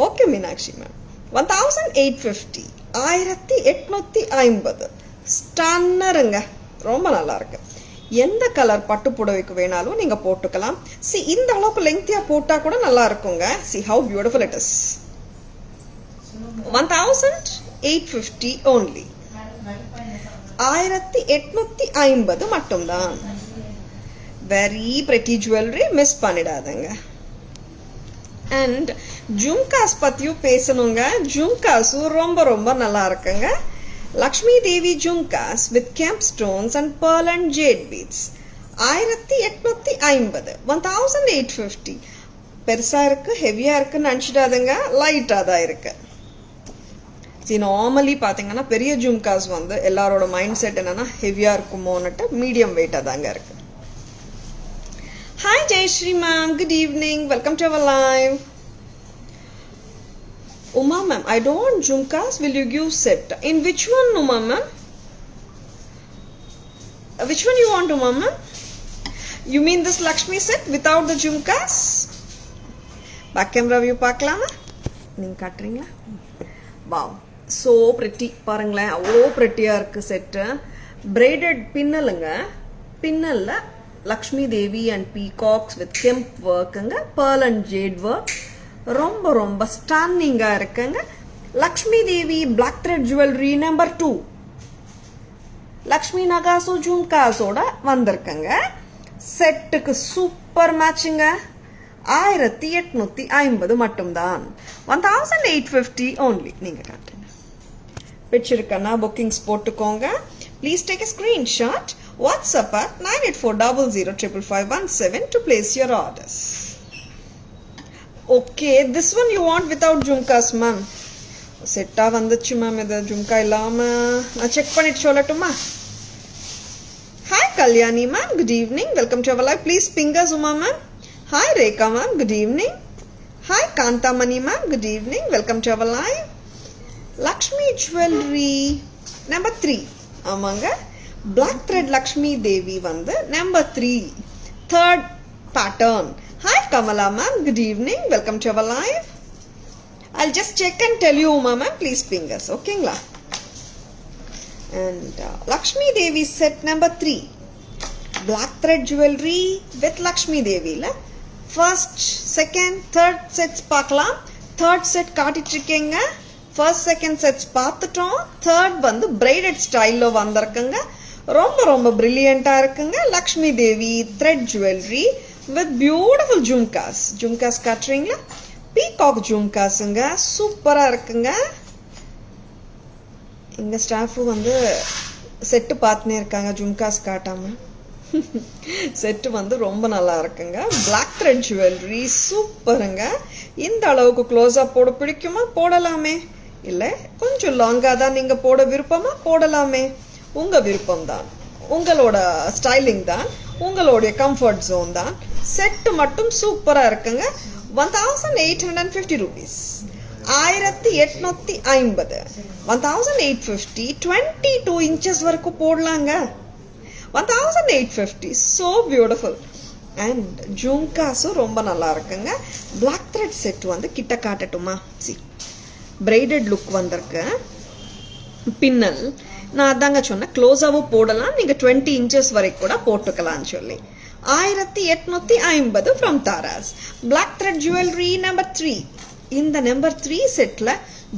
A: Okay Meenakshi ma'am. 1850, 1850 ஸ்டன்னருங்க. ரொம்ப நல்லா இருக்கு. எந்த கலர் பட்டு புடவைக்கு வேணாலும் நீங்க போட்டுக்கலாம். சி, இந்த அளவுக்கு லெங்க்தியா போட்டா கூட நல்லா இருக்குங்க. See how beautiful it is. 1850 only. 1850 மட்டும்தான். வெரி பிரெட்டி ஜுவல்லரி, மிஸ் பண்ணிடாதங்க. அண்ட் ஜும்காஸ் பத்தியும் பேசணுங்க. ஜும்காஸும் ரொம்ப ரொம்ப நல்லா இருக்குங்க. Lakshmi Devi jhumkas with kemp stones and pearl and jade beads. 1850, 1850. பெருசா இருக்கு, ஹெவியா இருக்குன்னு நினச்சிடாதுங்க, லைட்டாக தான் இருக்கு. சரி, நார்மலி பார்த்தீங்கன்னா பெரிய ஜும்காஸ் வந்து எல்லாரோட மைண்ட் செட் என்னன்னா ஹெவியா இருக்குமோன்னுட்டு மீடியம் வெயிட்டாக தாங்க இருக்கு. Hi Jayashree ma'am, good evening. Welcome to our live. Uma ma'am, I don't want jhumkas. Will you give set? In which one, Uma ma'am? Which one you want, Uma ma'am? You mean this Lakshmi set without the jhumkas? Back camera view பார்க்கலாமா? நீங்க காட்டுறீங்களா? Wow, so pretty. பாருங்களேன், அவ்வளோ pretty-ஆ இருக்கு செட்டு. braided பின்னலுங்க. பின்னல்ல Lakshmi Devi and peacocks with kemp ஒர்க்குங்க, pearl and jade work. ரொம்ப ரொம்ப ஸ்டன்னிங்கா இருக்குங்க. Lakshmi Devi black thread jewellery number 2 Lakshmi நகாசு ஜும்காஸோட வந்திருக்குங்க. செட்டுக்கு சூப்பர் மேட்சிங்க. 1850 மட்டும்தான். 1850 only. நீங்க காட்டுங்க. பிடிச்சிருக்கனா புக்கிங்ஸ் போட்டுக்கோங்க. Please take a screenshot. WhatsApp at 9840055517 to place your orders. Okay, this one you want without jhumkas ma'am. செட்டாக வந்துச்சு மேம். இது ஜும்கா இல்லாமல் நான் செக் பண்ணிட்டு சொல்லட்டுமா? Hi Kalyani ma'am, good evening. Welcome to our live. Please fingers Uma ma'am. Hi Rekha ma'am, good evening. Hi Kanthamani ma'am, good evening. Welcome to our live. Lakshmi jewellery number 3. ஆமாங்க, black thread Lakshmi Devi வந்து number 3, third pattern. Hi Kamala ma'am, good evening. Welcome to our live. I'll just check and tell you, Uma ma'am. Please ping us, okay? And Lakshmi Devi set number 3, black thread jewelry with Lakshmi Devi. First, second, third sets பார்க்கலாம். Third set காட்டிட்டிருக்கேங்க. First, second sets பார்த்துட்டோம். Third வந்து braided style வந்திருக்குங்க. ரொம்ப ரொம்ப brilliant-ஆ இருக்குங்க. Lakshmi Devi thread jewelry with beautiful jhumkas. Jhumkas காட்டுறீங்களா? Peacock ஜும்காஸுங்க, சூப்பராக இருக்குங்க. எங்கள் ஸ்டாஃபு வந்து செட்டு பார்த்துனே இருக்காங்க, ஜும்காஸ் காட்டாமல். செட்டு வந்து ரொம்ப நல்லா இருக்குங்க. பிளாக் த்ரெட் ஜுவல்லரி சூப்பருங்க. இந்த அளவுக்கு க்ளோஸாக போட பிடிக்குமா? போடலாமே. இல்லை கொஞ்சம் லாங்காக தான் நீங்கள் போட விருப்பமா? போடலாமே. உங்கள் விருப்பம் தான், உங்களோட ஸ்டைலிங் தான், உங்களுடைய கம்ஃபர்ட் ஜோன் தான். செட்டு மட்டும் சூப்பராக இருக்குங்க. 1850 rupees. 1850 1850 22 inches வரைக்கும் போடலாங்க 1850 so beautiful and ஜும்காஸும் ரொம்ப நல்லா இருக்குங்க black thread set வந்து கிட்ட காட்டட்டுமா see braided look வந்திருக்கு பின்னல் நான் அதாங்க சொன்னேன் க்ளோஸாவும் போடலாம் நீங்க 20 inches வரைக்கும் கூட போட்டுக்கலாம்னு சொல்லி 1850 from Taras black thread jewelry number 3 இந்த நம்பர் 3 செட்ல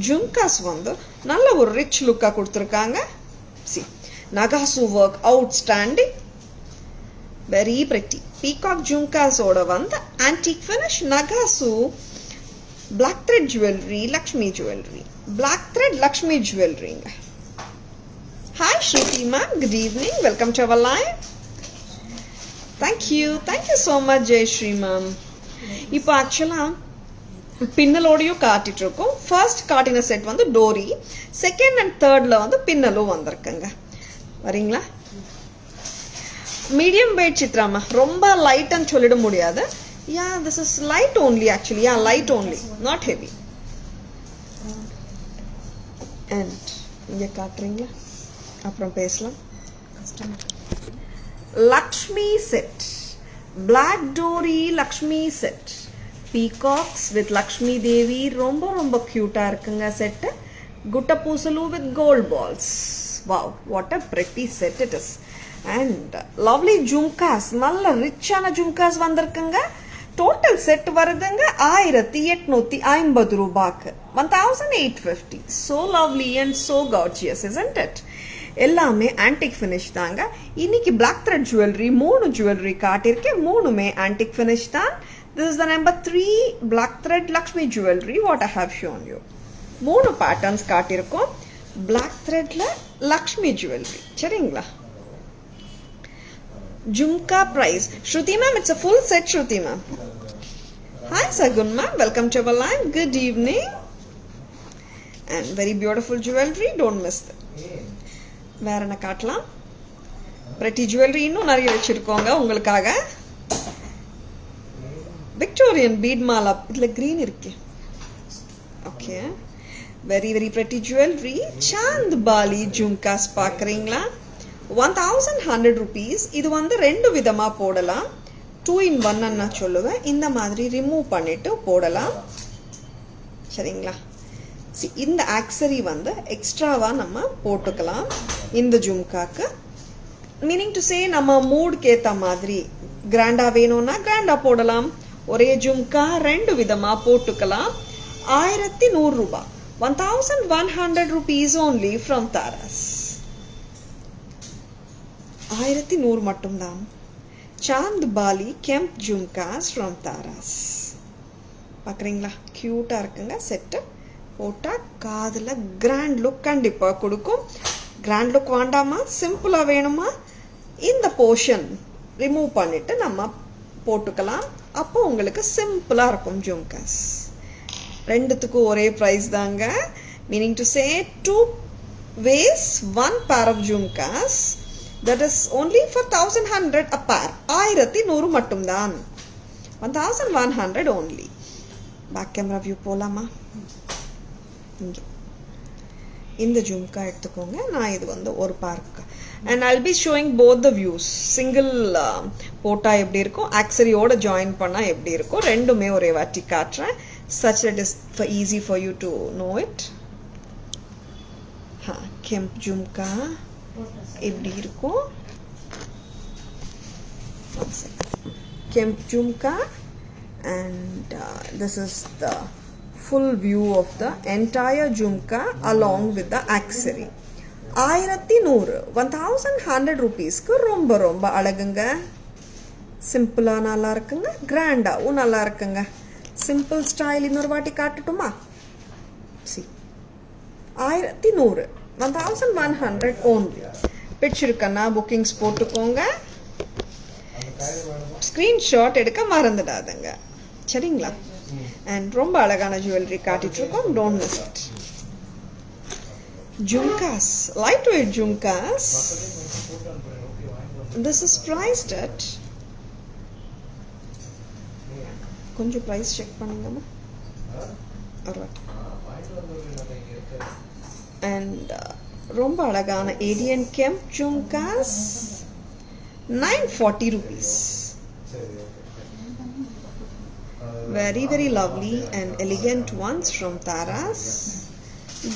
A: ஜும்காஸ் வந்து நல்ல ஒரு ரிச் லுக்கா கொடுத்திருக்காங்க see nagasu work outstanding very pretty peacock jhumkas oda vanda antique finish nagasu black thread jewelry lakshmi jewelry black thread lakshmi jewelry hi Shruti ma'am good evening welcome to our live thank you so much Jay Shri ma'am ipo actually பின்னலோடையும் காட்டிட்டு இருக்கோம் first காட்டின set வந்து Tory second and தேர்ட்ல வந்து பின்னலும் வந்திருக்குங்க வரீங்களா medium wait சித்ராமா ரொம்ப லைட்னு சொல்லிட முடியாது yeah this is light only actually yeah light only not heavy and இங்க காட்றீங்களா அப்புறம் பேசலாம் Lakshmi set black dory Lakshmi set peacocks with Lakshmi Devi ரொம்ப cute-ஆ இருக்குங்க செட் குட்ட பூசலு with gold balls wow what a pretty set it is and lovely jhumkas நல்ல ரிச்சான jhumkas வந்திருக்குங்க total set வருதுங்க 1850 ரூபாய்க்கு 1850 so lovely and so gorgeous isn't it எல்லாமே antique finish தாங்க இன்னைக்கு black thread jewelry 3 jewelry காட்டிருக்கேன் மூணுமே antique finish தான் this is the number 3 black thread Lakshmi jewelry what I have shown you மூணு patterns காட்டிருக்கோம் black thread ல Lakshmi jewelry சரிங்களா Jhumka price Shruti ma'am it's a full set Shruti ma'am hi Sagun ma'am welcome to our live good evening and very beautiful jewelry don't miss it வேற என்ன காட்டலாம் pretty jewelry இன்னும் நிறைய வச்சிருக்கோங்க உங்களுக்காக Victorian bead mala idla green irukke okay very pretty jewelry chand bali jhumkas paakringla 1100 rupees idu vandu rendu vidama podalam 2 in 1 anna solluven indha madri remove pannittu podalam seringla see இந்த accessory வந்து எக்ஸ்ட்ராவா நம்ம போட்டுக்கலாம் இந்த ஜும்காக்கு meaning to say நம்ம mood கேத்த மாதிரி கிராண்டா வேணும்னா கிராண்டா போடலாம் ஒரே ஜும்கா ரெண்டு விதமா போட்டுக்கலாம் 1100 ரூபாய் 1100 rupees only from Taras 1100 மட்டும்தான் சாந்த் பாலி கெம்ப் ஜும்காஸ் from Taras பாக்குறீங்களா கியூட்டா இருக்குங்க செட் போட்டா காதுல கிராண்ட் லுக் கண்டிப்பா கொடுக்கும் கிராண்ட் லுக் வேண்டாமா சிம்பிளா வேணுமா இந்த போர்ஷன் ரிமூவ் பண்ணிட்டு நம்ம போட்டுக்கலாம் அப்போ உங்களுக்கு சிம்பிளா இருக்கும் ஜும்காஸ் ரெண்டுத்துக்கு ஒரே பிரைஸ் தாங்க meaning to say two ways one pair of jhumkas that is only for 1100 a pair 1100 மட்டும்தான் 1100 only back camera view போலாமா இந்த ஜும்கா எடுத்துக்கோங்க நான் இது வந்து ஒரு பார்க்க and I'll be showing both the views single போட்டா எப்படி இருக்கும் accessory ஓட join பண்ணா எப்படி இருக்கும் ரெண்டுமே ஒரே வாட்டி காட்றேன் such that it is easy for you to know it kemp jhumka எப்படி இருக்கும் kemp jhumka and this is the full view of the entire jhumka along with the accessory 1100 rupeesக்கு ரொம்ப ரொம்ப அழகுங்க சிம்பிளா நல்லா இருக்குங்க கிராண்டாவும் நல்லா இருக்குங்க சிம்பிள் ஸ்டைல் இன்னொரு வாட்டி காட்டட்டுமா see 1100 1100 only பிடிச்சிருக்கனா bookings போட்டுக்கோங்க ஸ்கிரீன்ஷாட் எடுக்க மறந்துடாதீங்க சரிங்களா and ரொம்ப அழகான jewelry காட்டிட்டு இருக்கோம் don't miss it jhumkas lightweight jhumkas this is priced at கொஞ்சம் price check பண்ணுங்கம்மா alright and ரொம்ப அழகான ADN Kemp jhumkas, 940 rupees. Very very lovely and elegant ones from Taras,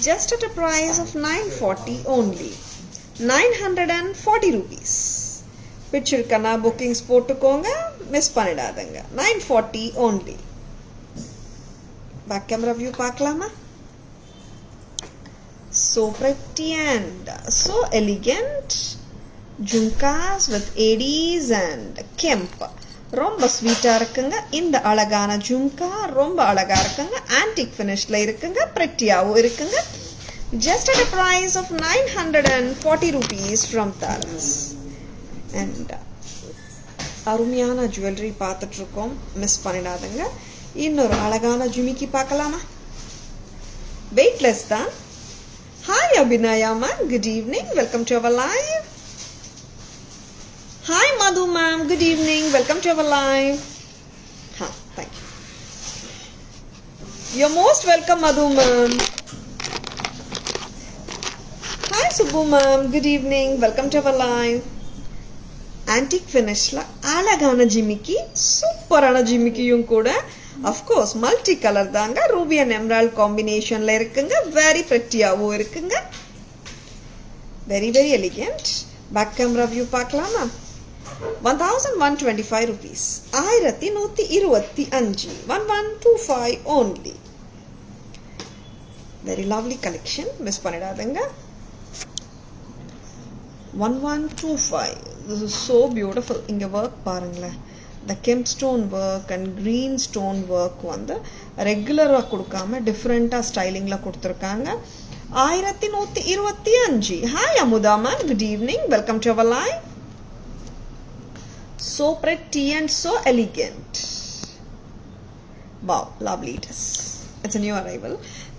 A: just at a price of 940 only. 940 rupees. பிடிச்சிருக்கனா bookings போட்டுக்கோங்க, miss பண்ணிடாதங்க. 940 only. Back camera view பார்க்கலாமா? So pretty and so elegant jhumkas with ADs and Kemp. ரொம்ப ஸ்வீட்டா இருக்குங்க. இந்த அழகான ஜும்கா ரொம்ப அழகா இருக்குங்க. ஆன்டிக் ஃபினிஷ்ல இருக்குங்க. பிரெட்டியாவும் இருக்குங்க. Just at a price of 940 rupees from Taras. And அருமையான ஜுவல்லரி பார்த்துட்டு இருக்கோம், மிஸ் பண்ணிடாதங்க. இன்னொரு அழகான ஜுமிக்கி பார்க்கலாமா? வெயிட்லெஸ் தான். Hi Abhinaya ma'am, good evening, welcome to our live. Hi Madhu ma'am, good evening, welcome to our live. Thank you. You're most welcome Madhu ma'am. Hi Subbu ma'am, good evening, welcome to our live. Antique finish la alagana jimiki, superana jimikiyum kuda. Of course multi color தாங்க, ruby and emerald combination ல இருக்குங்க. very pretty ஆவும் இருக்குங்க. very very elegant. back camera view பார்க்கலாமா? 1125 rupees. 1125. 1125 only. very lovely collection, miss பண்ணிடாதங்க. 1125. this is so beautiful. இங்க work பாருங்களேன். the Kemp stone work and green stone work வந்து ரெகுலரா கொடுக்காம டிஃபரெண்டா ஸ்டைலிங்ல கொடுத்திருக்காங்க. 1125. Hi Amuda ma'am, good evening, welcome to our live. So pretty and so elegant. Wow, lovely it is. It's a new arrival.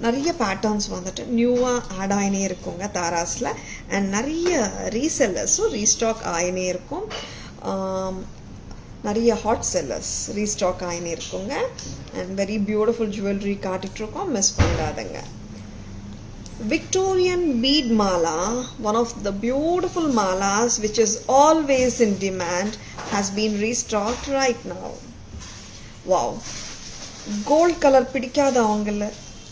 A: நிறைய patterns வந்துட்டு நியூவா add ஆயினே இருக்குங்க தாராஸ்ல. And நிறைய ரீசெல்லர்ஸும் restock ஆயினே இருக்கும். நிறைய ஹாட் செல்லர்ஸ் ரீஸ்டாக் ஆயினே இருக்குங்க. அண்ட் வெரி பியூட்டிஃபுல் ஜுவல்லரி காட்டிட்டு இருக்கோம், miss பண்ணிடாதங்க. Victorian bead mala, one of the beautiful malas which is always in demand, has been restocked right now. Wow, gold color பிடிக்காத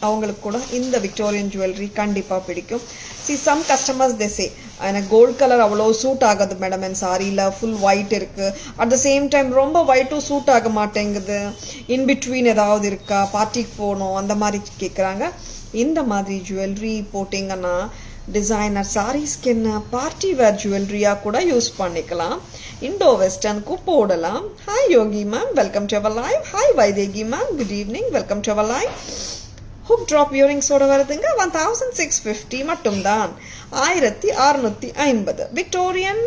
A: அவங்களுக்கு கூட இந்த விக்டோரியன் ஜுவல்லரி கண்டிப்பா பிடிக்கும். see some customers they say எனக்கு gold colour அவ்வளோ suit ஆகாது madam, என் சாரியில் ஃபுல் ஒயிட் இருக்கு, அட் த சேம் டைம் ரொம்ப ஒயிட்டும் சூட் ஆக மாட்டேங்குது, இன் பிட்வீன் ஏதாவது இருக்கா, பார்ட்டிக்கு போகணும் அந்த மாதிரி கேட்குறாங்க. இந்த மாதிரி ஜுவல்லரி போட்டிங்கன்னா டிசைனர் சாரீஸ்க்கு என்ன பார்ட்டி வேர் ஜுவல்லரியாக கூட யூஸ் பண்ணிக்கலாம். இண்டோ வெஸ்டர்னுக்கும் போடலாம். Hi Yogi ma'am, welcome to our live. Hi Vaidehi ma'am, good evening, welcome to our live. Hook drop இயரிங்ஸோட வருதுங்க. 1650 மட்டும்தான். 1650. Victorian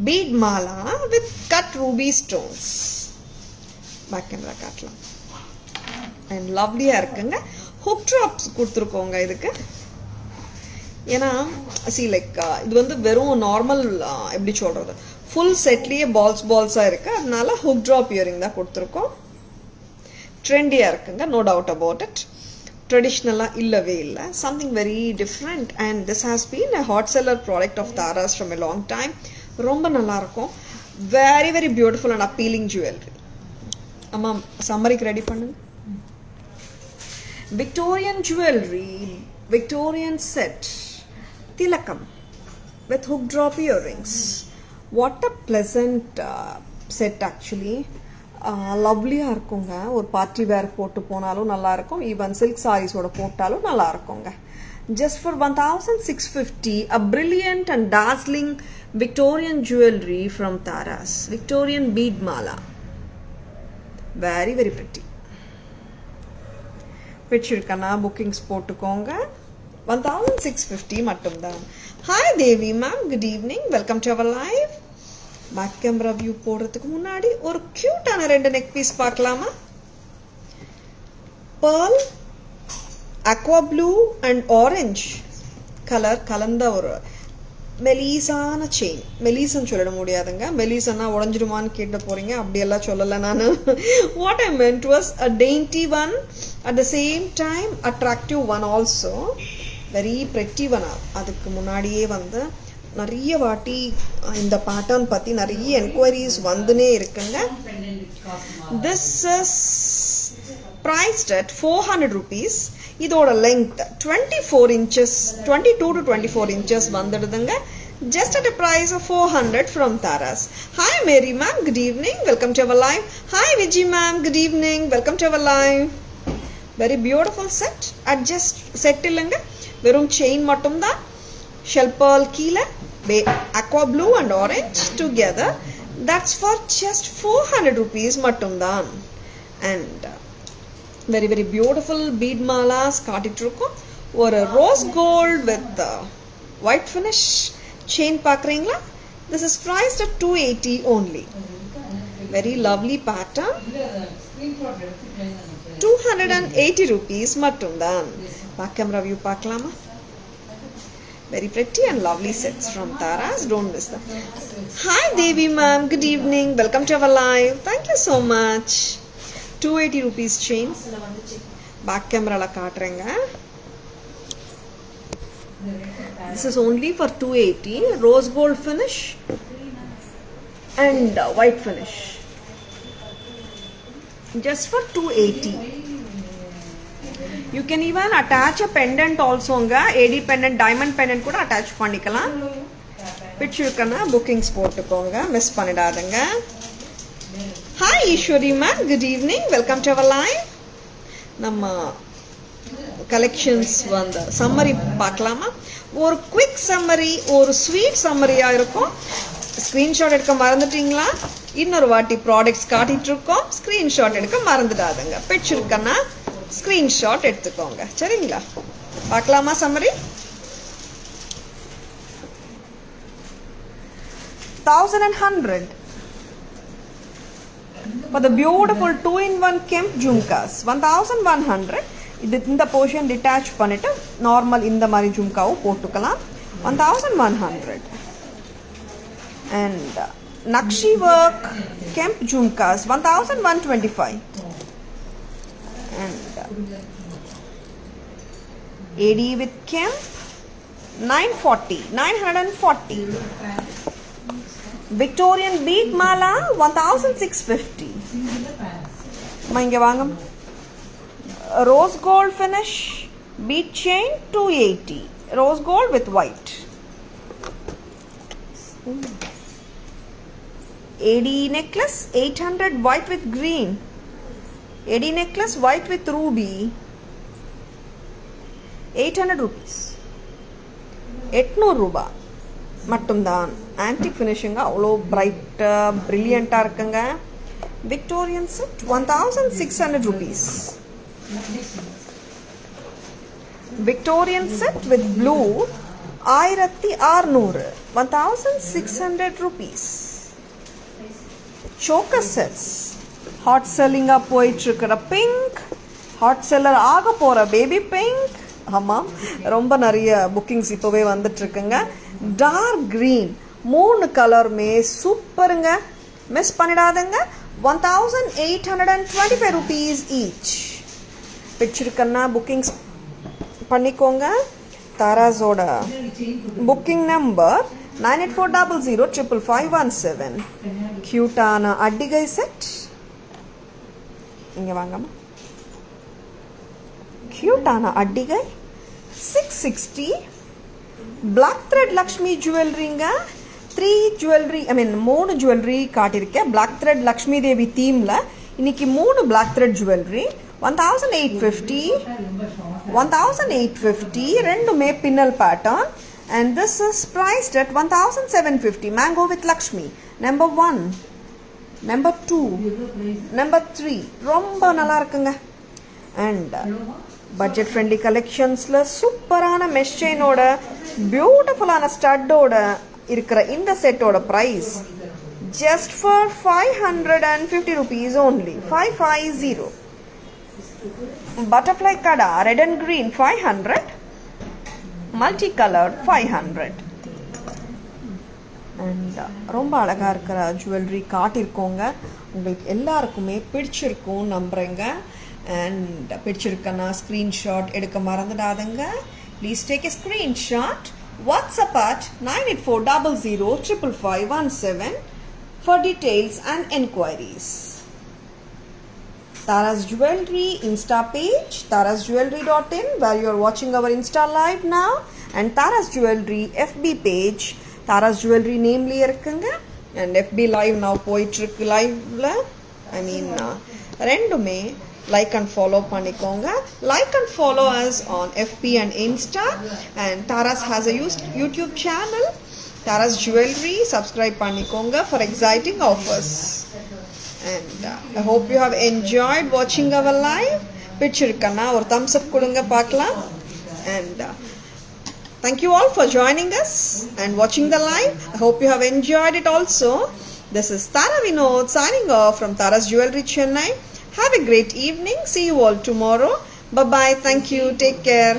A: bead mala with cut ruby stones. Back camera காட்டலாம். அண்ட் லவ்லியா இருக்குங்க. ஹுக் ட்ராப்ஸ் கொடுத்துருக்கோங்க இதுக்கு. ஏன்னா லைக் இது வந்து வெறும் நார்மல் எப்படி சொல்றது, ஃபுல் செட்லயே பால்ஸா இருக்கு, அதனால ஹுக் ட்ராப் இயரிங் தான் கொடுத்துருக்கோம். ட்ரெண்டியா இருக்குங்க, நோ டவுட் அபவுட் இட். ட்ரெடிஷ்னலா இல்லவே இல்லை, something very different. And this has been a hot seller product of Tara's from a long time. ரொம்ப நல்லா இருக்கும். Very very beautiful and appealing jewellery. ஆமா, சம்மரிக்கு ரெடி பண்ணுங்க. Victorian jewelry, Victorian set, Tilakam with hook drop earrings. What a pleasant set actually. லவ்லியாக இருக்குங்க. ஒரு party wear போட்டு போனாலும் நல்லா இருக்கும், ஈவன் சில்க் சாரீஸோட போட்டாலும் நல்லா இருக்குங்க. Just for 1650, a brilliant and dazzling Victorian jewelry from Taras. Victorian bead mala. Very very pretty. பிடிச்சிருக்கனா புக்கிங்ஸ் போட்டுக்கோங்க. 1650 மட்டும்தான். Hi Devi ma'am, good evening, welcome to our live. Back camera view போடுறதுக்கு முன்னாடி ஒரு கியூட்டான 2 நெக் பீஸ் பார்க்கலாமா? pearl, aqua blue and orange colour கலந்த ஒரு மெலிசான செயின். மெலிசன்னு சொல்லிட முடியாதுங்க. மெலிசன்னா உடஞ்சிடுமான்னு கேட்ட போறீங்க. அப்படியெல்லாம் சொல்லலை நான். What I மென்ட் was a dainty one, at the same time attractive one also, very pretty one. அதுக்கு முன்னாடியே வந்து நிறைய வாட்டி இந்த பேட்டர்ன் பற்றி நிறைய என்கொயரிஸ் வந்துனே இருக்குங்க. This is priced at 400 rupees. இதோட length 24 inches, 22 to 24 inches வந்துடுதுங்க. Just at a price of 400 from Taras. Hi Mary ma'am, good evening, welcome to our live. Hi Vijay ma'am, good evening, welcome to our live. Very beautiful set. Adjust set இல்லங்க, வெறும் chain மட்டும் தான். Shell pearl கீழே, aqua blue and orange together. That's for just 400 rupees மட்டும் தான். And very very beautiful bead malas காட்டிட்டுருக்கோம். ஒரு rose gold with white finish chain பார்க்குறீங்களா? This is priced at 280 only. Very lovely pattern. 280 rupees மட்டும்தான். Back camera view பார்க்கலாமா? Very pretty and lovely sets from Taras. Don't miss them. Hi Devi ma'am, good evening, welcome to our live. Thank you so much. 280 rupees chain. Back camera la kaatrenga. This is only for 280. Rose gold finish and white finish. Just for 280. You can even attach a pendant also nga. AD pendant, diamond pendant kuda attach pannikalam. Picture kana bookings potukonga, miss pannidadunga. Hi Ishwari ma'am, good evening, welcome to our live. நம்ம collections வந்து summary பார்க்கலாமா? ஒரு quick summary, ஒரு sweet சம்மரியாக இருக்கும். Screenshot எடுக்க மறந்துட்டீங்களா? இன்னொரு வாட்டி ப்ராடக்ட்ஸ் காட்டிட்டு இருக்கோம், ஸ்க்ரீன்ஷாட் எடுக்க மறந்துடாதுங்க. பிடிச்சிருக்கன்னா ஸ்க்ரீன்ஷாட் எடுத்துக்கோங்க, சரிங்களா? பார்க்கலாமா summary? 1100 for the beautiful 2-in-1 Kemp jhumkas. 1100. இந்த போர்ஷன் டிட்டாச் பண்ணிட்டு நார்மல் இந்த மாதிரி ஜும்காவும் போட்டுக்கலாம். 1100. And Nakshi work Kemp jhumkas 1125. And AD with Kemp 940. Victorian bead mala 1650. இங்க வாங்க. Rose gold finish bead chain 280. Rose gold with white. AD necklace 800 white with green. AD necklace white with ruby 800 rupees. 800 ரூபாய் மட்டும்தான். Antique ஃபினிஷிங்க, அவ்வளோ பிரைட்டாக ப்ரில்லியண்ட்டாக இருக்குங்க. Victorian set 1600 rupees. Victorian set with blue 1600. 1600 rupees. Choker sets hot செல்லிங்காக போயிட்டுருக்கிற pink, hot seller ஆக போகிற பேபி பிங்க். ஆமாம், ரொம்ப நிறைய புக்கிங்ஸ் இப்போவே வந்துட்டுருக்குங்க. டார்க் க்ரீன் 3 கலருமே சூப்பருங்க, மிஸ் பண்ணிடாதுங்க. 1825 rupees each. பிடிச்சிருக்கன்னா புக்கிங்ஸ் பண்ணிக்கோங்க. தாராஸோட புக்கிங் நம்பர் 9840055517. க்யூட்டான அட்டிகை செட். இங்கே வாங்கம்மா. க்யூட்டான அட்டிகை 660. பிளாக் த்ரெட் லக்ஷ்மி ஜுவல்லரிங்க. 3 ஜுவல்லரி காட்டியிருக்கேன். பிளாக் த்ரெட் லக்ஷ்மி தேவி தீமில் இன்னைக்கு 3 பிளாக் த்ரெட் ஜுவல்லரி 1850. ரெண்டுமே பின்னல் pattern. And this is priced at 1750. Mango with Lakshmi. Number 1, number 2, number 3. ரொம்ப நல்லா இருக்குங்க. And பட்ஜெட் ஃப்ரெண்ட்லி கலெக்ஷன்ஸில் சூப்பரான மெஷ் செயினோட பியூட்டிஃபுல்லான ஸ்டட்டோட இருக்கிற இந்த செட்டோட price just for 550 rupees only. 550. Butterfly kada red and green 500. Multicolored 500. And ரொம்ப அழகாக இருக்கிற ஜுவல்லரி காட்டியிருக்கோங்க. உங்களுக்கு எல்லாருக்குமே பிடிச்சிருக்கும் நம்புகிறேங்க. அண்ட் பிடிச்சிருக்கன்னா ஸ்க்ரீன்ஷாட் எடுக்க மறந்துடாதுங்க. Please take a screenshot. WhatsApp at 9840055517 for details and enquiries. Tara's Jewelry Insta page, tarasjewelry.in, where you are watching our Insta live now, and Tara's Jewelry FB page, Tara's Jewelry namely இருக்குங்க. and FB live now போயிட்டிருக்கு. லைவ்ல ரெண்டுமே like and follow பண்ணிக்கோங்க. Like and follow us on FB and Insta, and Taras has a YouTube channel, Tara's Jewelry. Subscribe பண்ணிக்கோங்க for exciting offers. And I hope you have enjoyed watching our live. பிடிச்சிருக்கன்னா ஒரு thumbs up கொடுங்க பார்க்கலாம். And thank you all for joining us and watching the live. I hope you have enjoyed it also. This is Tara Vinod signing off from Tara's Jewelry Chennai. Have a great evening. See you all tomorrow. Bye bye. Thank you. Take care.